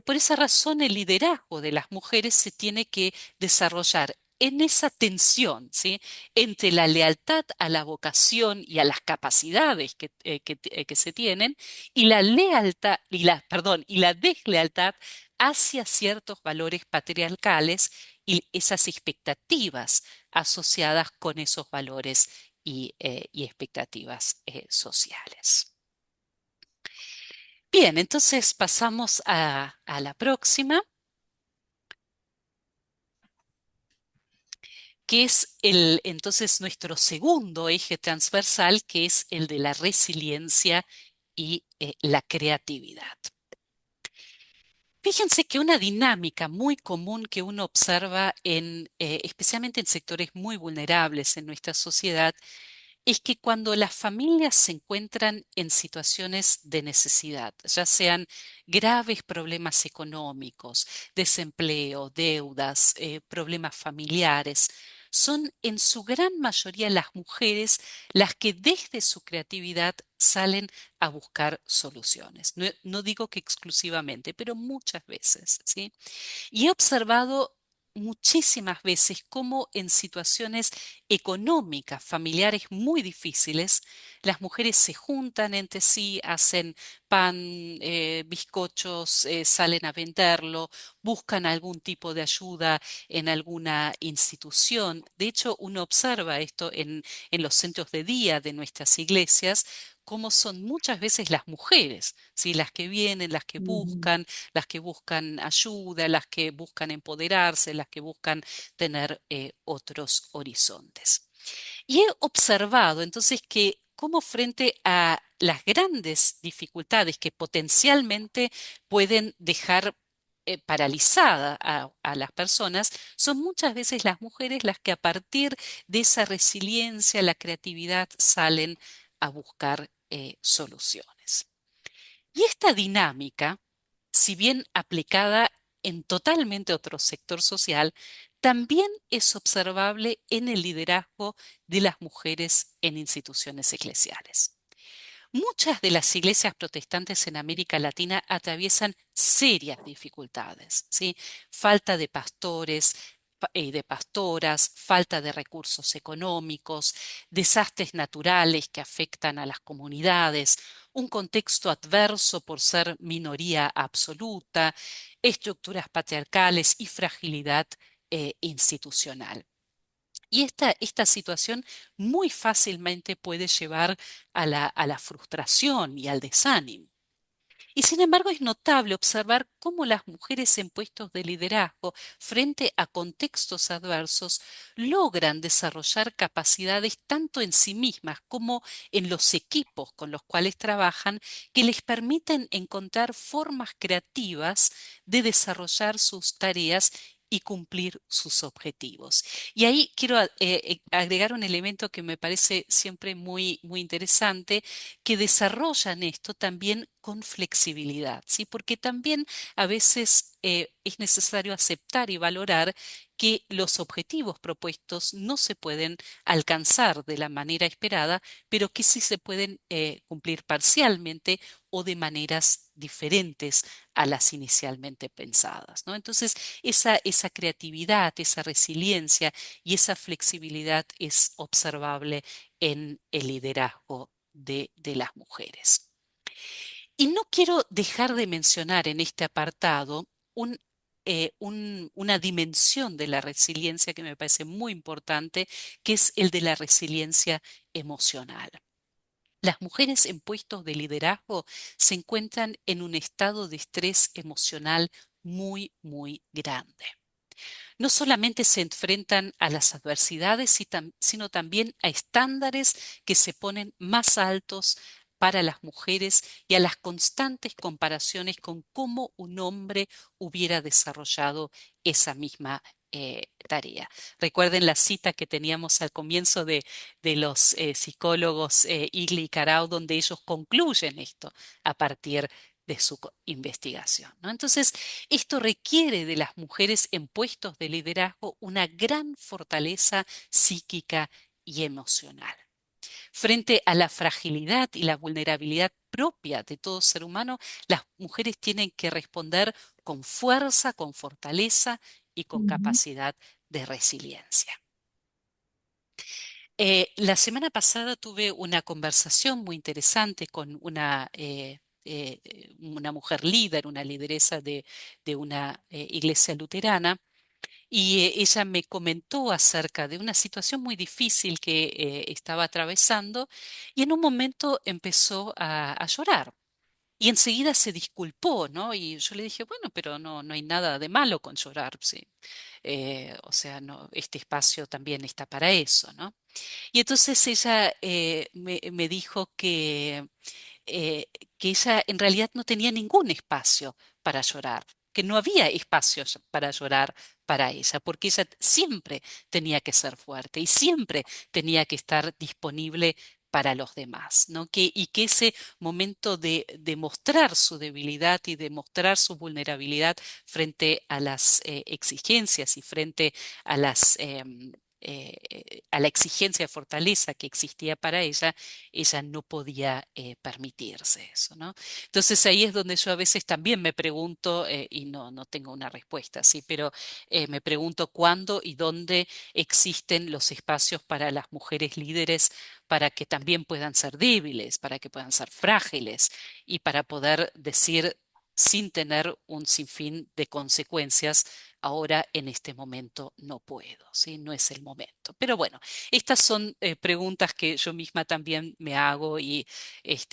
por esa razón, el liderazgo de las mujeres se tiene que desarrollar en esa tensión, ¿sí? Entre la lealtad a la vocación y a las capacidades que se tienen y la lealtad y la deslealtad hacia ciertos valores patriarcales y esas expectativas asociadas con esos valores y expectativas sociales. Bien, entonces pasamos a la próxima, que es entonces nuestro segundo eje transversal, que es el de la resiliencia y la creatividad. Fíjense que una dinámica muy común que uno observa especialmente en sectores muy vulnerables en nuestra sociedad, es que cuando las familias se encuentran en situaciones de necesidad, ya sean graves problemas económicos, desempleo, deudas, problemas familiares, son en su gran mayoría las mujeres las que desde su creatividad salen a buscar soluciones. No, no digo que exclusivamente, pero muchas veces, ¿sí? Y he observado muchísimas veces cómo en situaciones económicas, familiares muy difíciles, las mujeres se juntan entre sí, hacen pan, bizcochos, salen a venderlo, buscan algún tipo de ayuda en alguna institución. De hecho, uno observa esto en los centros de día de nuestras iglesias, cómo son muchas veces las mujeres, ¿sí? Las que vienen, Ujú. las que buscan ayuda, las que buscan empoderarse, las que buscan tener otros horizontes. Y he observado entonces que como frente a las grandes dificultades que potencialmente pueden dejar paralizada a las personas, son muchas veces las mujeres las que a partir de esa resiliencia, la creatividad, salen a buscar soluciones. Y esta dinámica, si bien aplicada en totalmente otro sector social, también es observable en el liderazgo de las mujeres en instituciones eclesiales. Muchas de las iglesias protestantes en América Latina atraviesan serias dificultades, ¿sí? Falta de pastores, de pastoras, falta de recursos económicos, desastres naturales que afectan a las comunidades, un contexto adverso por ser minoría absoluta, estructuras patriarcales y fragilidad institucional. Y esta situación muy fácilmente puede llevar a la frustración y al desánimo. Y sin embargo es notable observar cómo las mujeres en puestos de liderazgo frente a contextos adversos logran desarrollar capacidades tanto en sí mismas como en los equipos con los cuales trabajan que les permiten encontrar formas creativas de desarrollar sus tareas y cumplir sus objetivos. Y ahí quiero agregar un elemento que me parece siempre muy interesante, que desarrollan esto también con flexibilidad, ¿sí? Porque también a veces es necesario aceptar y valorar que los objetivos propuestos no se pueden alcanzar de la manera esperada, pero que sí se pueden cumplir parcialmente o de maneras diferentes a las inicialmente pensadas, ¿no? Entonces, esa creatividad, esa resiliencia y esa flexibilidad es observable en el liderazgo de las mujeres. Y no quiero dejar de mencionar en este apartado una dimensión de la resiliencia que me parece muy importante, que es el de la resiliencia emocional. Las mujeres en puestos de liderazgo se encuentran en un estado de estrés emocional muy grande. no solamente se enfrentan a las adversidades, sino también a estándares que se ponen más altos para las mujeres y a las constantes comparaciones con cómo un hombre hubiera desarrollado esa misma tarea. Recuerden la cita que teníamos al comienzo de los psicólogos Igli y Carau, donde ellos concluyen esto a partir de su investigación, ¿no? Entonces, esto requiere de las mujeres en puestos de liderazgo una gran fortaleza psíquica y emocional. Frente a la fragilidad y la vulnerabilidad propia de todo ser humano, las mujeres tienen que responder con fuerza, con fortaleza y con Ujú. capacidad de resiliencia. La semana pasada tuve una conversación muy interesante con una mujer líder, una lideresa de una iglesia luterana, y ella me comentó acerca de una situación muy difícil que estaba atravesando y en un momento empezó a llorar. Y enseguida se disculpó, ¿no? Y yo le dije, bueno, pero no hay nada de malo con llorar, sí. O sea, no, este espacio también está para eso, ¿no? Y entonces ella me dijo eh, que ella en realidad no tenía ningún espacio para llorar, que no había espacios para llorar para ella, porque ella siempre tenía que ser fuerte y siempre tenía que estar disponible para los demás, ¿no? Y que ese momento de mostrar su debilidad y de mostrar su vulnerabilidad frente a las exigencias y frente a a la exigencia de fortaleza que existía para ella no podía permitirse eso, ¿no? Entonces ahí es donde yo a veces también me pregunto, y no tengo una respuesta, sí, pero me pregunto cuándo y dónde existen los espacios para las mujeres líderes para que también puedan ser débiles, para que puedan ser frágiles y para poder decir sin tener un sinfín de consecuencias, ahora en este momento no puedo, ¿sí? No es el momento. Pero bueno, estas son preguntas que yo misma también me hago y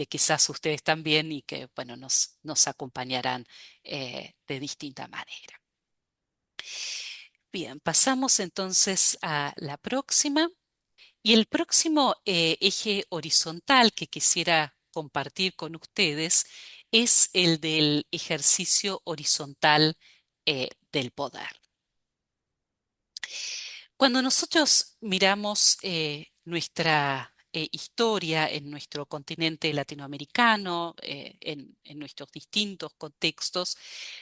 quizás ustedes también y que, bueno, nos acompañarán de distinta manera. Bien, pasamos entonces a la próxima. Y el próximo eje horizontal que quisiera compartir con ustedes es el del ejercicio horizontal del poder. Cuando nosotros miramos nuestra historia en nuestro continente latinoamericano, en nuestros distintos contextos,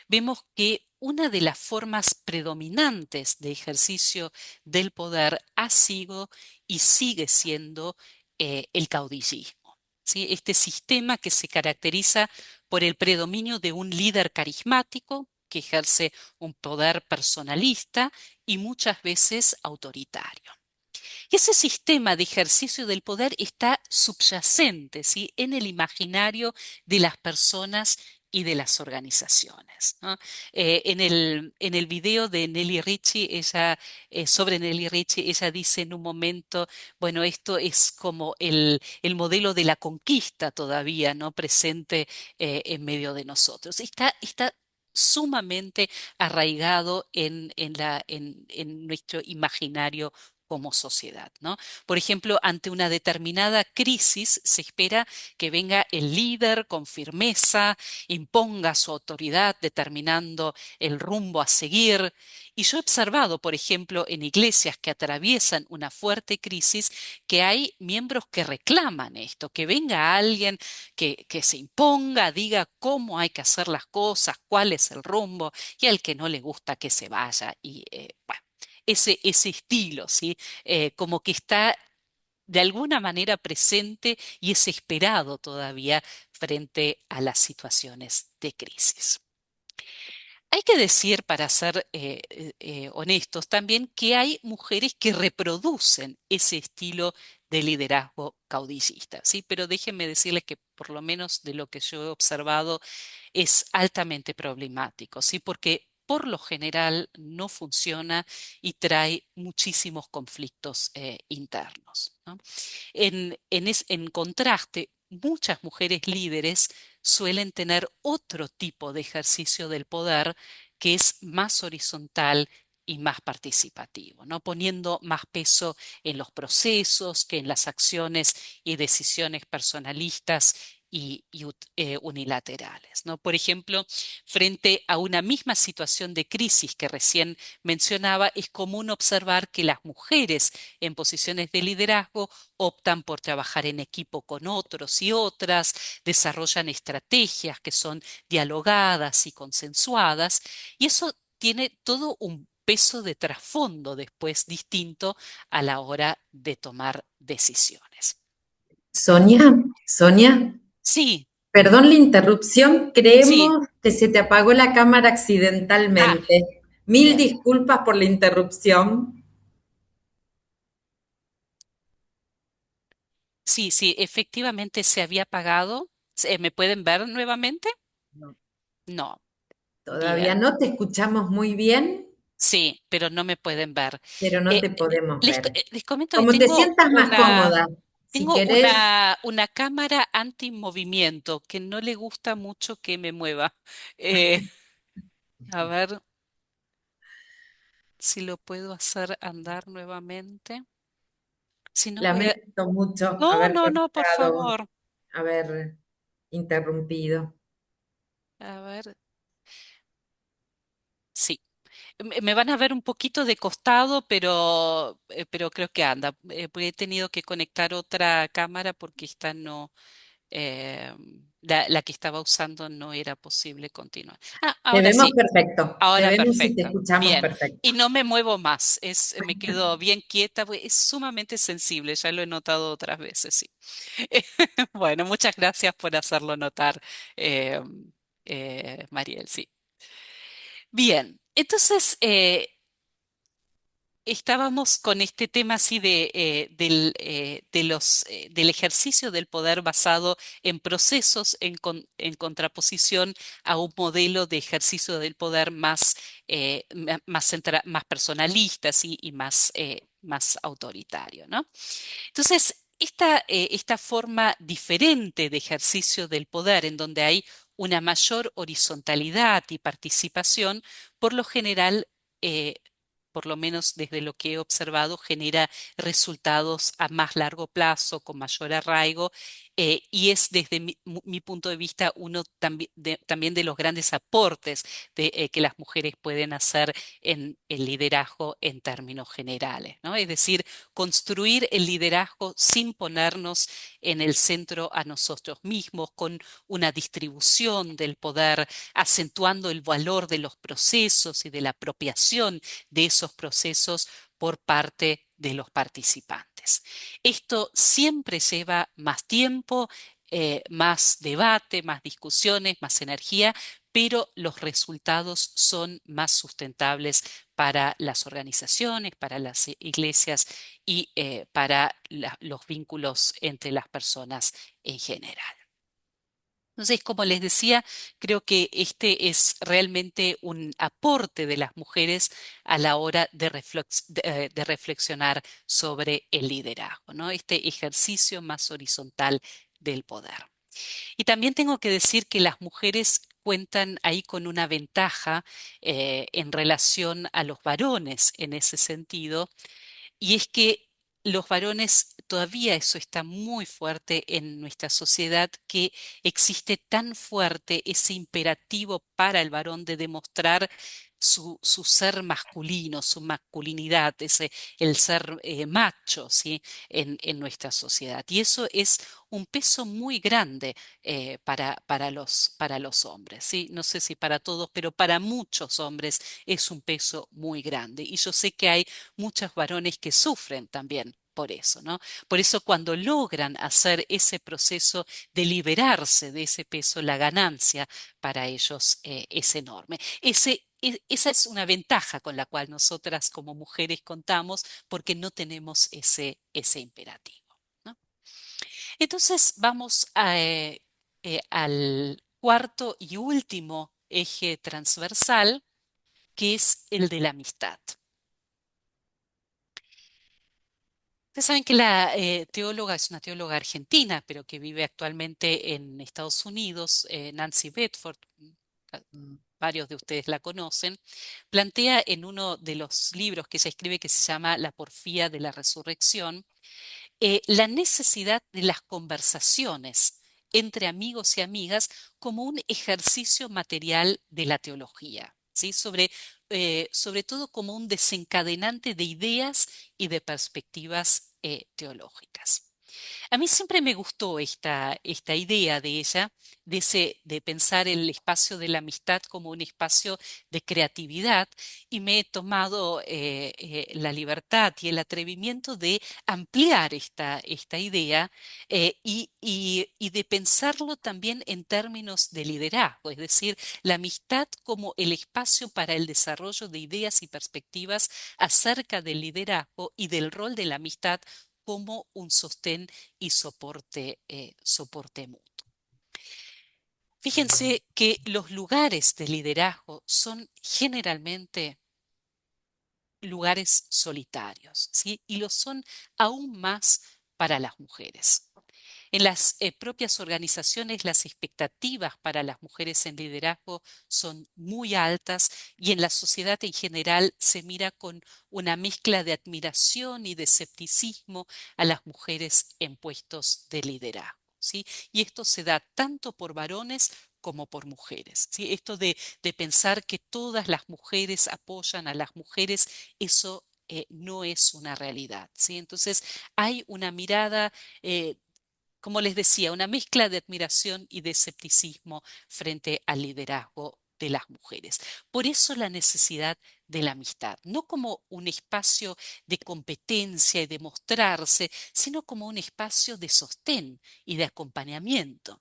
vemos que una de las formas predominantes de ejercicio del poder ha sido y sigue siendo el caudillismo. ¿Sí? Este sistema que se caracteriza por el predominio de un líder carismático que ejerce un poder personalista y muchas veces autoritario. Y ese sistema de ejercicio del poder está subyacente, ¿sí?, en el imaginario de las personas y de las organizaciones, ¿no? En el video de Nelly Richie, sobre Nelly Richie, ella dice en un momento, bueno, esto es como el modelo de la conquista todavía, ¿no?, presente en medio de nosotros. Está sumamente arraigado en nuestro imaginario como sociedad, ¿no? Por ejemplo, ante una determinada crisis se espera que venga el líder con firmeza, imponga su autoridad determinando el rumbo a seguir. Y yo he observado, por ejemplo, en iglesias que atraviesan una fuerte crisis, que hay miembros que reclaman esto, que venga alguien que se imponga, diga cómo hay que hacer las cosas, cuál es el rumbo, y al que no le gusta que se vaya. Y bueno, ese estilo, ¿sí? Como que está de alguna manera presente y es esperado todavía frente a las situaciones de crisis. Hay que decir, para ser honestos, también que hay mujeres que reproducen ese estilo de liderazgo caudillista, ¿sí? Pero déjenme decirles que por lo menos de lo que yo he observado es altamente problemático, ¿sí? Porque por lo general no funciona y trae muchísimos conflictos internos, ¿no? En contraste, muchas mujeres líderes suelen tener otro tipo de ejercicio del poder que es más horizontal y más participativo, ¿no? Poniendo más peso en los procesos que en las acciones y decisiones personalistas y unilaterales, ¿no? Por ejemplo, frente a una misma situación de crisis que recién mencionaba, es común observar que las mujeres en posiciones de liderazgo optan por trabajar en equipo con otros y otras, desarrollan estrategias que son dialogadas y consensuadas, y eso tiene todo un peso de trasfondo después distinto a la hora de tomar decisiones. Sonia, Sonia, Sí, perdón la interrupción, sí. creemos que se te apagó la cámara Ah, accidentalmente. Mil bien. disculpas por la interrupción. Sí, sí, efectivamente se había apagado. ¿Me pueden ver nuevamente? No, No. todavía Bien. no te escuchamos muy bien, Sí, pero no me pueden ver. pero no te podemos ver. Les comento que Como te sientas más cómoda, si tengo querés, una cámara anti-movimiento que no le gusta mucho que me mueva. Eh, a ver si lo puedo hacer andar nuevamente. Si no voy a... lamento mucho No, haber no, no, por cortado, favor. haber interrumpido. A ver, sí. Me van a ver un poquito de costado, pero creo que anda. Porque he tenido que conectar otra cámara porque esta no, eh, la que estaba usando no era posible continuar. Ah, Te ahora vemos sí, perfecto, te ahora vemos y te perfecto. escuchamos Bien. perfecto. Y no me muevo más, me quedo bien quieta, porque es sumamente sensible, ya lo he notado otras veces, sí. Bueno, muchas gracias por hacerlo notar, eh, Mariel, sí. Bien, entonces estábamos con este tema así del ejercicio del poder basado en procesos en contraposición a un modelo de ejercicio del poder más, más personalista, ¿sí? Y más, más autoritario, ¿no? Entonces, esta forma diferente de ejercicio del poder, en donde hay una mayor horizontalidad y participación, por lo general, eh, por lo menos desde lo que he observado, genera resultados a más largo plazo, con mayor arraigo, y es desde mi punto de vista uno también de los grandes aportes que las mujeres pueden hacer en el liderazgo en términos generales, ¿no? Es decir, construir el liderazgo sin ponernos en el centro a nosotros mismos, con una distribución del poder, acentuando el valor de los procesos y de la apropiación de esos procesos por parte de los participantes. Esto siempre lleva más tiempo, más debate, más discusiones, más energía, pero los resultados son más sustentables para las organizaciones, para las iglesias y para los vínculos entre las personas en general. Entonces, como les decía, creo que este es realmente un aporte de las mujeres a la hora de reflexionar sobre el liderazgo, ¿no? Este ejercicio más horizontal del poder. Y también tengo que decir que las mujeres cuentan ahí con una ventaja en relación a los varones en ese sentido, y es que los varones, todavía eso está muy fuerte en nuestra sociedad, que existe tan fuerte ese imperativo para el varón de demostrar su ser masculino, su masculinidad, el ser macho, ¿sí? En nuestra sociedad. Y eso es un peso muy grande para los hombres, ¿sí? No sé si para todos, pero para muchos hombres es un peso muy grande. Y yo sé que hay muchos varones que sufren también por eso, ¿no? Por eso cuando logran hacer ese proceso de liberarse de ese peso, la ganancia para ellos es enorme. Esa es una ventaja con la cual nosotras como mujeres contamos porque no tenemos ese imperativo, ¿no? Entonces vamos al cuarto y último eje transversal, que es el de la amistad. Ustedes saben que la teóloga es una teóloga argentina, pero que vive actualmente en Estados Unidos, Nancy Bedford, varios de ustedes la conocen, plantea en uno de los libros que ella escribe que se llama La porfía de la resurrección, la necesidad de las conversaciones entre amigos y amigas como un ejercicio material de la teología, ¿sí? Sobre todo como un desencadenante de ideas y de perspectivas teológicas. A mí siempre me gustó esta idea de ella, de pensar el espacio de la amistad como un espacio de creatividad, y me he tomado la libertad y el atrevimiento de ampliar esta idea, y de pensarlo también en términos de liderazgo, es decir, la amistad como el espacio para el desarrollo de ideas y perspectivas acerca del liderazgo y del rol de la amistad como un sostén y soporte mutuo. Fíjense que los lugares de liderazgo son generalmente lugares solitarios, ¿sí? Y lo son aún más para las mujeres. En las propias organizaciones, las expectativas para las mujeres en liderazgo son muy altas, y en la sociedad en general se mira con una mezcla de admiración y de escepticismo a las mujeres en puestos de liderazgo, ¿sí? Y esto se da tanto por varones como por mujeres, ¿sí? Esto de pensar que todas las mujeres apoyan a las mujeres, eso no es una realidad, ¿sí? Entonces hay una mirada, como les decía, una mezcla de admiración y de escepticismo frente al liderazgo de las mujeres. Por eso la necesidad de la amistad, no como un espacio de competencia y de mostrarse, sino como un espacio de sostén y de acompañamiento.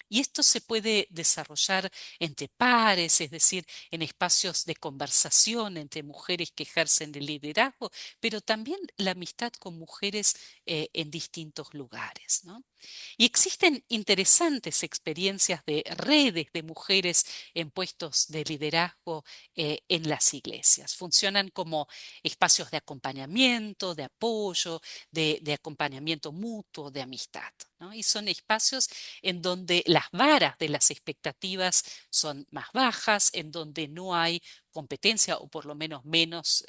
Y esto se puede desarrollar entre pares, es decir, en espacios de conversación entre mujeres que ejercen el liderazgo, pero también la amistad con mujeres en distintos lugares, ¿no? Y existen interesantes experiencias de redes de mujeres en puestos de liderazgo en las iglesias. Funcionan como espacios de acompañamiento, de apoyo, de acompañamiento mutuo, de amistad, ¿no? Y son espacios en donde las varas de las expectativas son más bajas, en donde no hay competencia, o por lo menos menos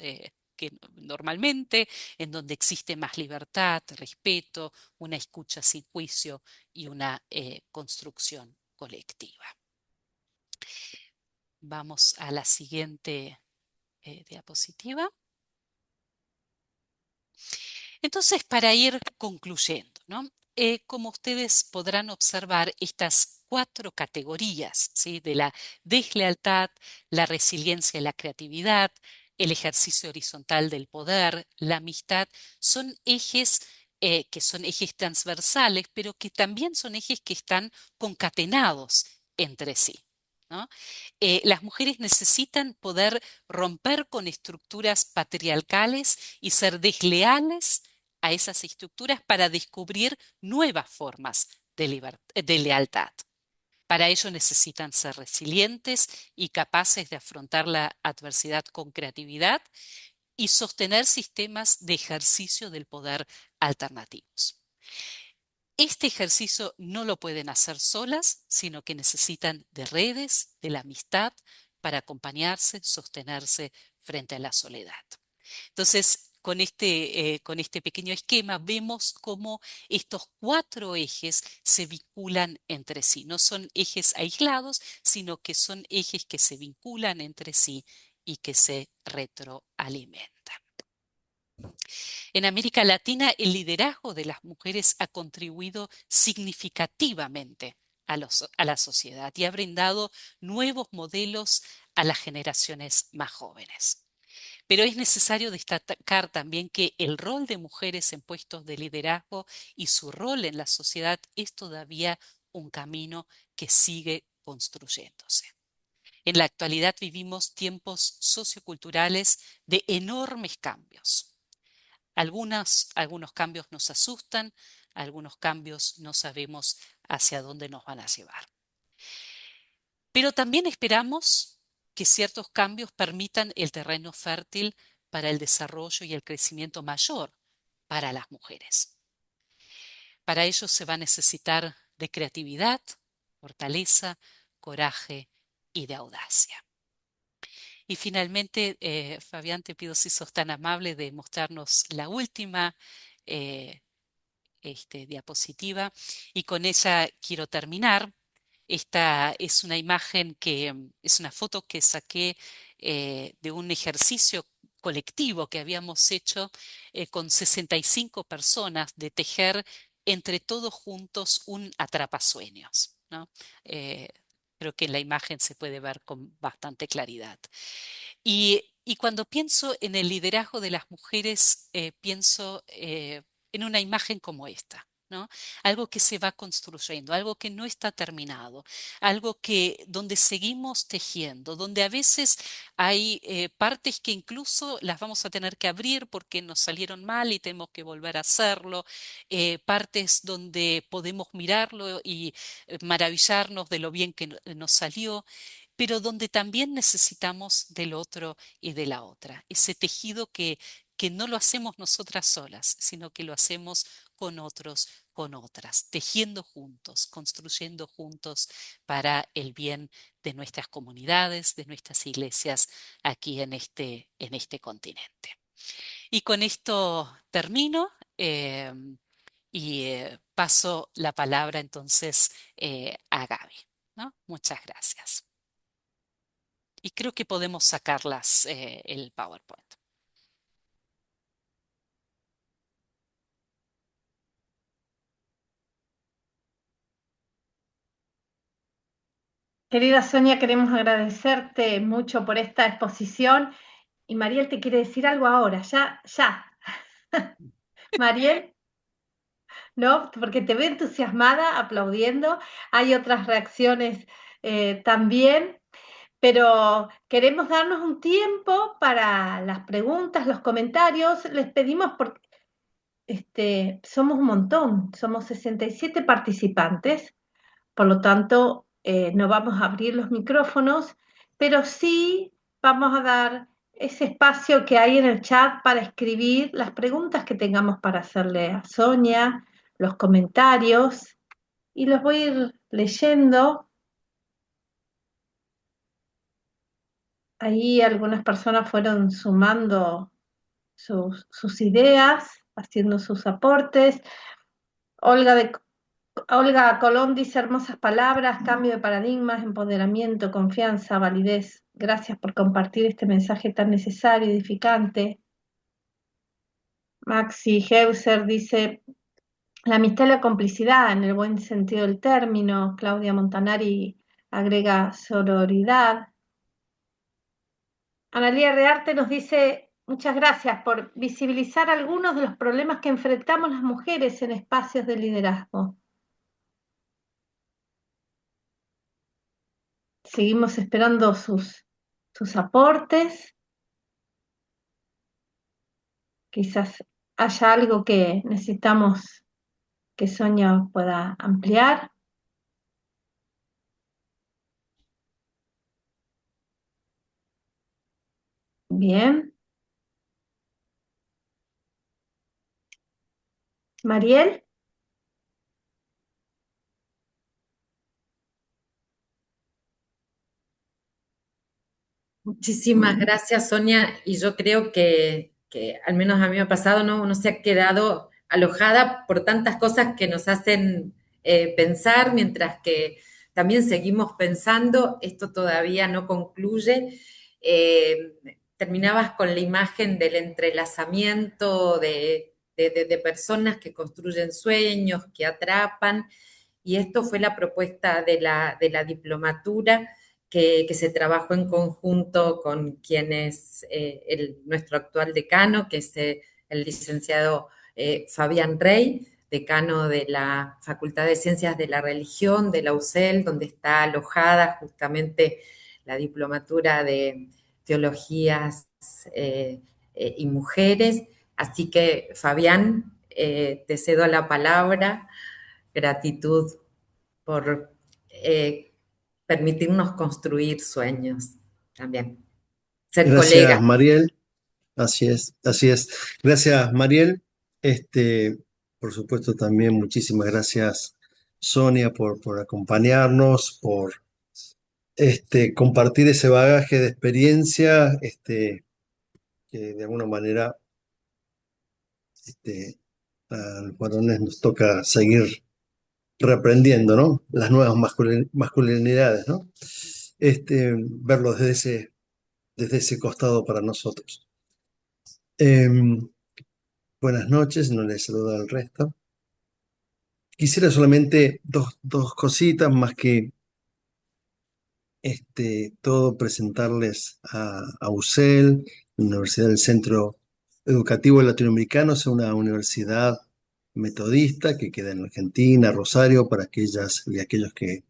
que normalmente, en donde existe más libertad, respeto, una escucha sin juicio y una construcción colectiva. Vamos a la siguiente diapositiva. Entonces, para ir concluyendo, ¿no? Como ustedes podrán observar, estas 4 categorías, ¿sí? De la deslealtad, la resiliencia y la creatividad, el ejercicio horizontal del poder, la amistad, son ejes que son ejes transversales, pero que también son ejes que están concatenados entre sí, ¿no? Las mujeres necesitan poder romper con estructuras patriarcales y ser desleales a esas estructuras para descubrir nuevas formas de lealtad. Para ello necesitan ser resilientes y capaces de afrontar la adversidad con creatividad y sostener sistemas de ejercicio del poder alternativos. Este ejercicio no lo pueden hacer solas, sino que necesitan de redes, de la amistad, para acompañarse, sostenerse frente a la soledad. Entonces, con este pequeño esquema vemos cómo estos 4 ejes se vinculan entre sí. No son ejes aislados, sino que son ejes que se vinculan entre sí y que se retroalimentan. En América Latina, el liderazgo de las mujeres ha contribuido significativamente a la sociedad y ha brindado nuevos modelos a las generaciones más jóvenes. Pero es necesario destacar también que el rol de mujeres en puestos de liderazgo y su rol en la sociedad es todavía un camino que sigue construyéndose. En la actualidad vivimos tiempos socioculturales de enormes cambios. Algunos cambios nos asustan, algunos cambios no sabemos hacia dónde nos van a llevar. Pero también esperamos que ciertos cambios permitan el terreno fértil para el desarrollo y el crecimiento mayor para las mujeres. Para ello se va a necesitar de creatividad, fortaleza, coraje y de audacia. Y finalmente, Fabián, te pido si sos tan amable de mostrarnos la última diapositiva, y con ella quiero terminar. Esta es una imagen es una foto que saqué de un ejercicio colectivo que habíamos hecho con 65 personas de tejer entre todos juntos un atrapasueños, ¿no? Eh, Creo que en la imagen se puede ver con bastante claridad. Y cuando pienso en el liderazgo de las mujeres, pienso en una imagen como esta, ¿no? Algo que se va construyendo, algo que no está terminado, algo que donde seguimos tejiendo, donde a veces hay partes que incluso las vamos a tener que abrir porque nos salieron mal y tenemos que volver a hacerlo, partes donde podemos mirarlo y maravillarnos de lo bien que nos salió, pero donde también necesitamos del otro y de la otra. Ese tejido que no lo hacemos nosotras solas, sino que lo hacemos con otros, con otras, tejiendo juntos, construyendo juntos para el bien de nuestras comunidades, de nuestras iglesias aquí en este continente. Y con esto termino. Paso la palabra entonces a Gaby, ¿no? Muchas gracias. Y creo que podemos sacarlas el PowerPoint. Querida Sonia, queremos agradecerte mucho por esta exposición. Y Mariel te quiere decir algo ahora, ya, ya. Mariel, ¿no? Porque te ve entusiasmada, aplaudiendo. Hay otras reacciones también, pero queremos darnos un tiempo para las preguntas, los comentarios. Les pedimos, porque somos un montón, somos 67 participantes. Por lo tanto, no vamos a abrir los micrófonos, pero sí vamos a dar ese espacio que hay en el chat para escribir las preguntas que tengamos para hacerle a Sonia, los comentarios, y los voy a ir leyendo. Ahí algunas personas fueron sumando sus ideas, haciendo sus aportes. Olga Colón dice hermosas palabras, cambio de paradigmas, empoderamiento, confianza, validez. Gracias por compartir este mensaje tan necesario y edificante. Maxi Heuser dice la amistad y la complicidad en el buen sentido del término. Claudia Montanari agrega sororidad. Analía Rearte nos dice muchas gracias por visibilizar algunos de los problemas que enfrentamos las mujeres en espacios de liderazgo. Seguimos esperando sus aportes. Quizás haya algo que necesitamos que Sonia pueda ampliar. Bien. Mariel. Muchísimas gracias, Sonia. Y yo creo que al menos a mí me ha pasado, ¿no? Uno se ha quedado alojada por tantas cosas que nos hacen pensar, mientras que también seguimos pensando. Esto todavía no concluye. Terminabas con la imagen del entrelazamiento de personas que construyen sueños, que atrapan. Y esto fue la propuesta de la diplomatura que se trabajó en conjunto con quien es nuestro actual decano, que es el licenciado Fabián Rey, decano de la Facultad de Ciencias de la Religión de la UCEL, donde está alojada justamente la diplomatura de Teologías y Mujeres. Así que, Fabián, te cedo la palabra. Gratitud por permitirnos construir sueños también, ser Gracias, colega. Mariel. Así es, así es. Gracias, Mariel. Por supuesto, también muchísimas gracias, Sonia, por acompañarnos, compartir ese bagaje de experiencia, que de alguna manera a los varones nos toca seguir reaprendiendo, ¿no? Las nuevas masculinidades, ¿no? Verlo desde ese costado para nosotros. Buenas noches, no les saludo al resto. Quisiera solamente dos cositas más que todo presentarles a UCEL, la Universidad del Centro Educativo Latinoamericano. Es una universidad metodista que queda en Argentina, Rosario, para aquellas y aquellos que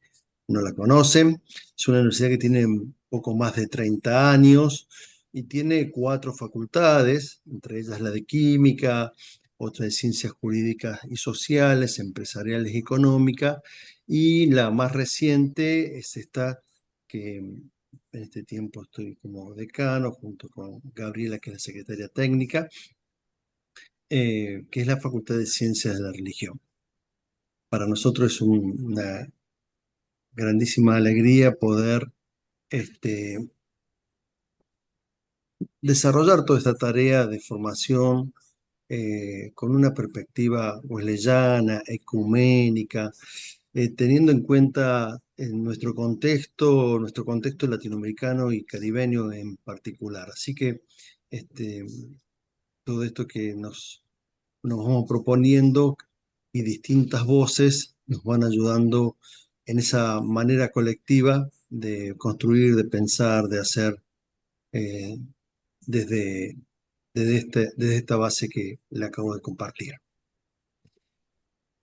no la conocen. Es una universidad que tiene poco más de 30 años y tiene 4 facultades, entre ellas la de Química, otra de Ciencias Jurídicas y Sociales, Empresariales y Económicas, y la más reciente es esta que en este tiempo estoy como decano, junto con Gabriela, que es la secretaria técnica, que es la Facultad de Ciencias de la Religión. Para nosotros es una grandísima alegría poder desarrollar toda esta tarea de formación con una perspectiva wesleyana, ecuménica, teniendo en cuenta nuestro contexto latinoamericano y caribeño en particular. Así que todo esto que nos vamos proponiendo y distintas voces nos van ayudando en esa manera colectiva de construir, de pensar, de hacer eh, desde, desde esta base que le acabo de compartir.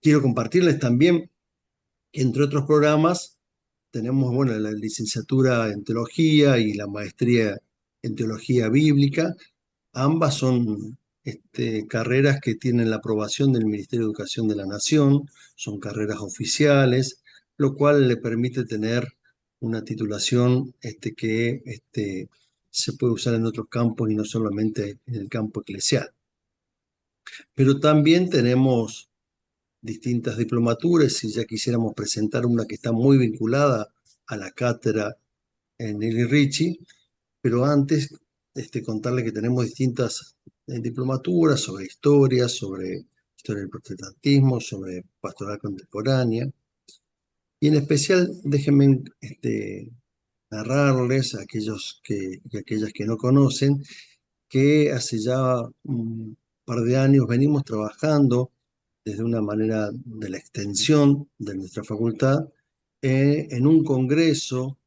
Quiero compartirles también que, entre otros programas, tenemos, bueno, la licenciatura en teología y la maestría en teología bíblica. Ambas son carreras que tienen la aprobación del Ministerio de Educación de la Nación, son carreras oficiales, lo cual le permite tener una titulación que se puede usar en otros campos y no solamente en el campo eclesial. Pero también tenemos distintas diplomaturas, y ya quisiéramos presentar una que está muy vinculada a la cátedra en Nelly Ricci, pero antes contarle que tenemos distintas diplomaturas sobre historia del protestantismo, sobre pastoral contemporánea, y en especial déjenme narrarles a aquellos y aquellas que no conocen que hace ya un par de años venimos trabajando desde una manera de la extensión de nuestra facultad en un congreso,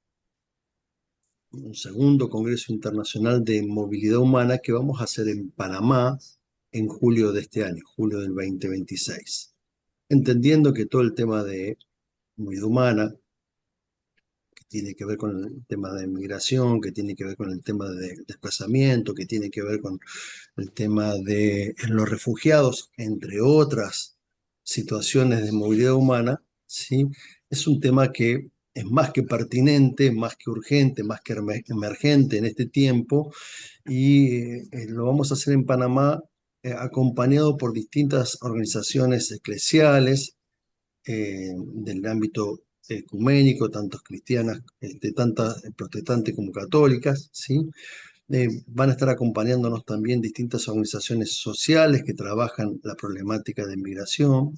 un segundo Congreso Internacional de Movilidad Humana que vamos a hacer en Panamá en julio de este año, julio del 2026. Entendiendo que todo el tema de movilidad humana, que tiene que ver con el tema de migración, que tiene que ver con el tema de desplazamiento, que tiene que ver con el tema de los refugiados, entre otras situaciones de movilidad humana, ¿sí? Es un tema que es más que pertinente, más que urgente, más que emergente en este tiempo, y lo vamos a hacer en Panamá acompañado por distintas organizaciones eclesiales del ámbito ecuménico, tanto cristianas, tantas protestantes como católicas, ¿sí? Van a estar acompañándonos también distintas organizaciones sociales que trabajan la problemática de migración.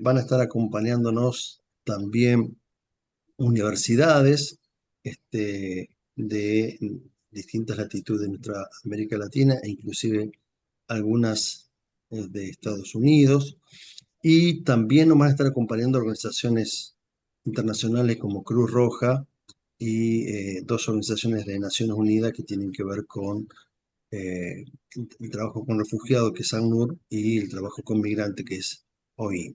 Van a estar acompañándonos también universidades de distintas latitudes de nuestra América Latina e inclusive algunas de Estados Unidos. Y también nos van a estar acompañando organizaciones internacionales como Cruz Roja y 2 organizaciones de Naciones Unidas que tienen que ver con el trabajo con refugiados, que es ACNUR, y el trabajo con migrantes, que es OIM.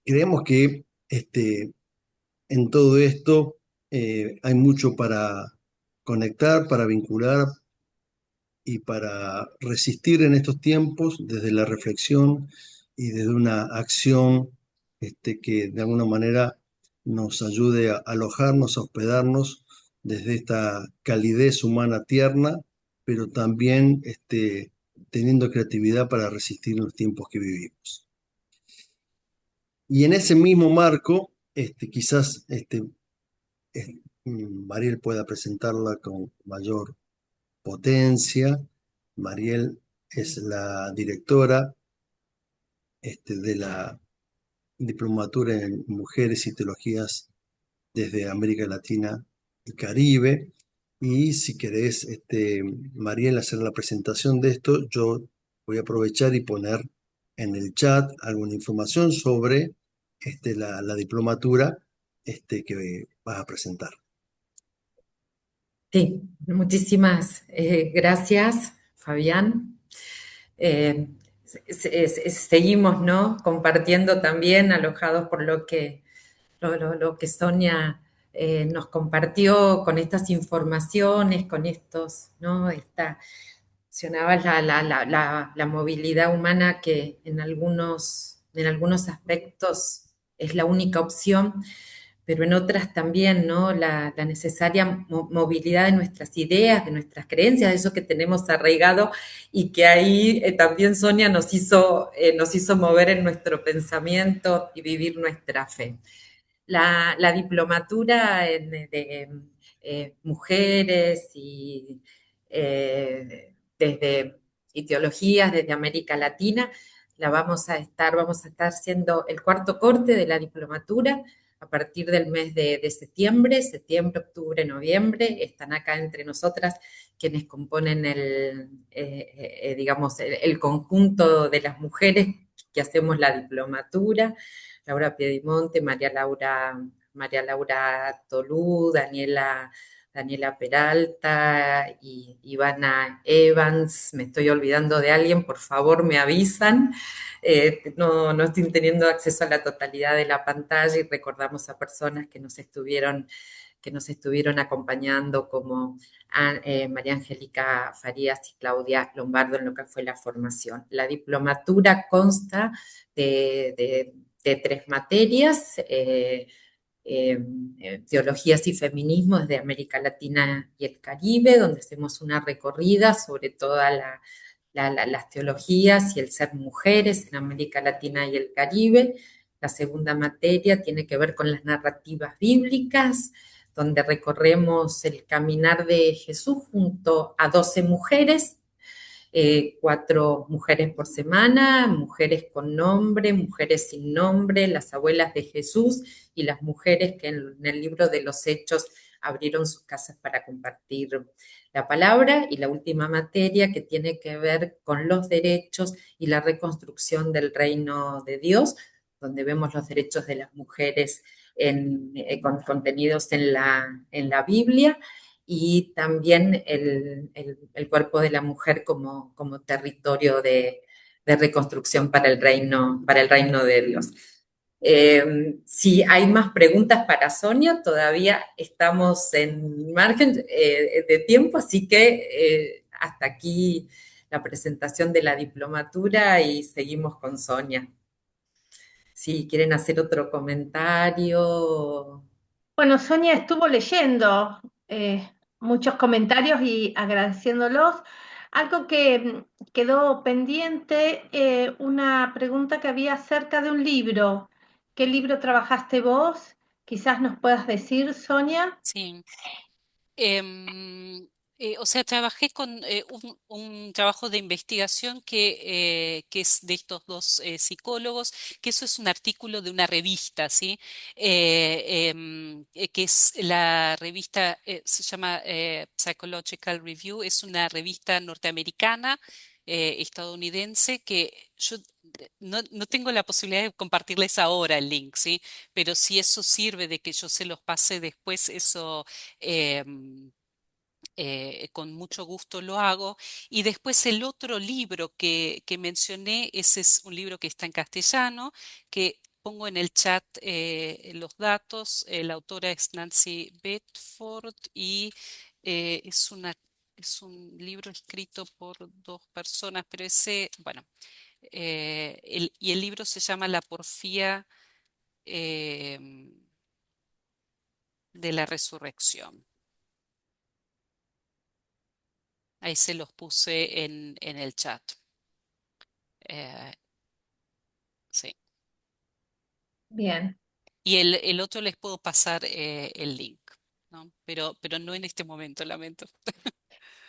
Creemos que en todo esto hay mucho para conectar, para vincular y para resistir en estos tiempos desde la reflexión y desde una acción que de alguna manera nos ayude a alojarnos, a hospedarnos desde esta calidez humana tierna, pero también teniendo creatividad para resistir en los tiempos que vivimos. Y en ese mismo marco, quizás Mariel pueda presentarla con mayor potencia. Mariel es la directora de la Diplomatura en Mujeres y Teologías desde América Latina y Caribe. Y si querés, Mariel, hacer la presentación de esto, yo voy a aprovechar y poner en el chat alguna información sobre la diplomatura que vas a presentar. Sí, muchísimas gracias, Fabián. Eh, Seguimos, ¿no? Compartiendo también, alojados por lo que Sonia nos compartió con estas informaciones, con estos, ¿no? Mencionabas la movilidad humana que en algunos aspectos es la única opción, pero en otras también, ¿no? La necesaria movilidad de nuestras ideas, de nuestras creencias, de eso que tenemos arraigado y que ahí también Sonia nos hizo mover en nuestro pensamiento y vivir nuestra fe. La diplomatura de mujeres y desde ideologías desde América Latina, vamos a estar siendo el cuarto corte de la diplomatura a partir del mes de septiembre, octubre, noviembre. Están acá entre nosotras quienes componen digamos, el conjunto de las mujeres que hacemos la diplomatura. Laura Piedimonte, María Laura Tolú, Daniela Peralta y Ivana Evans. Me estoy olvidando de alguien, por favor me avisan. No estoy teniendo acceso a la totalidad de la pantalla y recordamos a personas que nos estuvieron acompañando como María Angélica Farías y Claudia Lombardo en lo que fue la formación. La diplomatura consta de tres materias, teologías y feminismos de América Latina y el Caribe, donde hacemos una recorrida sobre todas las teologías y el ser mujeres en América Latina y el Caribe. La segunda materia tiene que ver con las narrativas bíblicas, donde recorremos el caminar de Jesús junto a 12 mujeres, 4 mujeres por semana, mujeres con nombre, mujeres sin nombre, las abuelas de Jesús y las mujeres que en el libro de los Hechos abrieron sus casas para compartir la palabra. Y la última materia que tiene que ver con los derechos y la reconstrucción del reino de Dios, donde vemos los derechos de las mujeres contenidos en la Biblia, y también el cuerpo de la mujer como territorio de reconstrucción para el reino de Dios. Si hay más preguntas para Sonia, todavía estamos en margen de tiempo, así que hasta aquí la presentación de la diplomatura y seguimos con Sonia. Si quieren hacer otro comentario. Bueno, Sonia estuvo leyendo muchos comentarios y agradeciéndolos. Algo que quedó pendiente, una pregunta que había acerca de un libro. ¿Qué libro trabajaste vos? Quizás nos puedas decir, Sonia. Sí. Em, o sea, trabajé con un trabajo de investigación que es de estos dos psicólogos, que eso es un artículo de una revista, ¿sí? Que es la revista, se llama Psychological Review, es una revista norteamericana, estadounidense, que yo no tengo la posibilidad de compartirles ahora el link, ¿sí? Pero si eso sirve de que yo se los pase después, eso em, con mucho gusto lo hago. Y después el otro libro que mencioné, ese es un libro que está en castellano, que pongo en el chat los datos. La autora es Nancy Bedford y es un libro escrito por dos personas, pero ese, bueno, y el libro se llama La porfía de la resurrección. Ahí se los puse en el chat. Eh, sí. Bien. Y el otro les puedo pasar el link. ¿no? Pero no en este momento, lamento.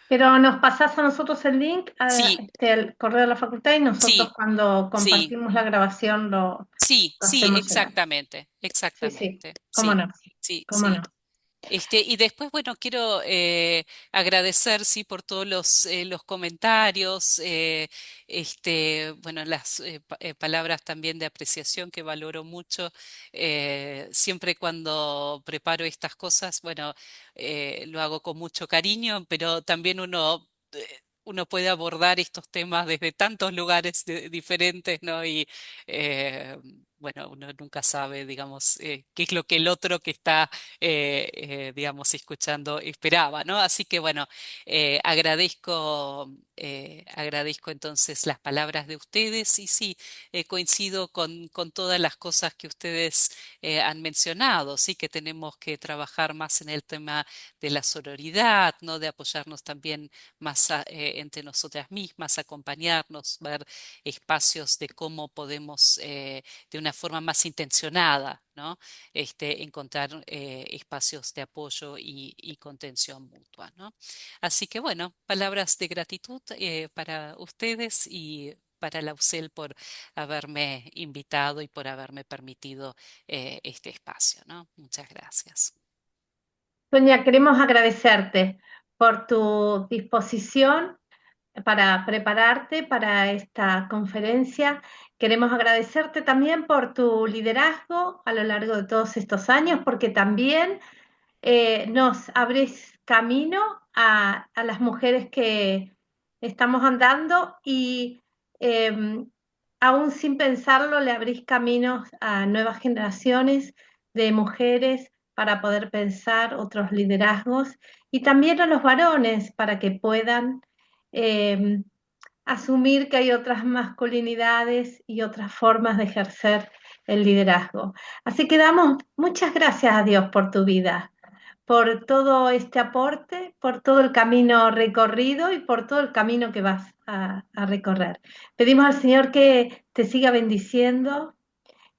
Pero nos pasás a nosotros el link Sí, al correo de la facultad y nosotros sí, cuando sí, compartimos la grabación lo sí, hacemos llegar. exactamente, Sí, sí, exactamente, cómo sí, no, sí, cómo sí. no. Y después, bueno, quiero agradecer, sí, por todos los comentarios, bueno, las palabras también de apreciación que valoro mucho. Siempre cuando preparo estas cosas, bueno, lo hago con mucho cariño, pero también uno puede abordar estos temas desde tantos lugares diferentes, ¿no? Y bueno, uno nunca sabe, digamos, qué es lo que el otro que está digamos, escuchando esperaba, ¿no? Así que bueno, agradezco entonces las palabras de ustedes y sí, coincido con todas las cosas que ustedes han mencionado, sí que tenemos que trabajar más en el tema de la sororidad, ¿no? De apoyarnos también más entre nosotras mismas, acompañarnos, ver espacios de cómo podemos de una forma más intencionada, ¿no? Encontrar espacios de apoyo y contención mutua, ¿no? Así que bueno, palabras de gratitud para ustedes y para la UCEL por haberme invitado y por haberme permitido este espacio, ¿no? Muchas gracias. Sonia, queremos agradecerte por tu disposición para prepararte para esta conferencia. Queremos agradecerte también por tu liderazgo a lo largo de todos estos años, porque también nos abrís camino a las mujeres que estamos andando y aún sin pensarlo le abrís caminos a nuevas generaciones de mujeres para poder pensar otros liderazgos y también a los varones para que puedan eh, asumir que hay otras masculinidades y otras formas de ejercer el liderazgo. Así que damos muchas gracias a Dios por tu vida, por todo este aporte, por todo el camino recorrido y por todo el camino que vas a recorrer. Pedimos al Señor que te siga bendiciendo,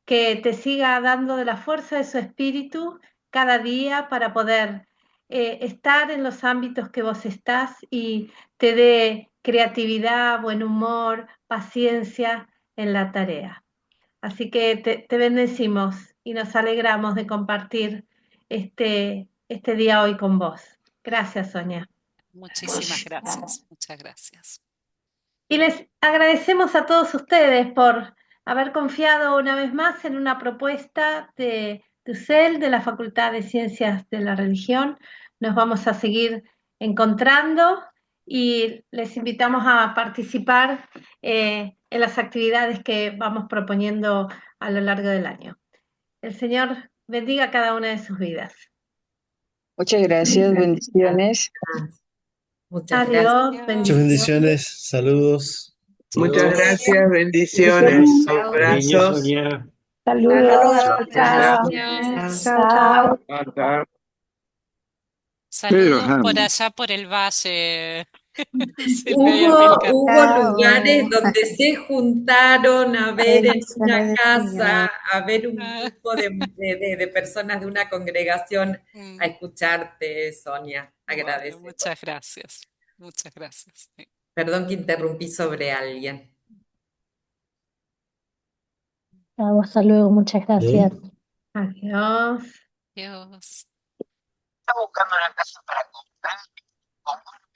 que te siga dando de la fuerza de su espíritu cada día para poder estar en los ámbitos que vos estás y te dé creatividad, buen humor, paciencia en la tarea. Así que te bendecimos y nos alegramos de compartir este día hoy con vos. Gracias, Sonia. Muchísimas gracias, muchas gracias. Y les agradecemos a todos ustedes por haber confiado una vez más en una propuesta de UCEL, de la Facultad de Ciencias de la Religión. Nos vamos a seguir encontrando y les invitamos a participar en las actividades que vamos proponiendo a lo largo del año. El Señor bendiga cada una de sus vidas. Muchas gracias, bendiciones. Muchas gracias. Adiós, Muchas bendiciones. bendiciones, saludos. Muchas Adiós. gracias, bendiciones, Cariño, abrazos. Sonia. Saludos. Chao. Chao. Chao. Saludos por allá por el valle. Hubo Chao. lugares donde se juntaron a ver en una Bendiciones del casa, Señor. a ver un grupo de personas de una congregación a escucharte, Sonia. Bueno, Agradecemos. muchas gracias. Muchas gracias. Perdón que interrumpí sobre alguien. Hasta luego, muchas gracias. Adiós. Adiós. Está buscando una casa para comprar.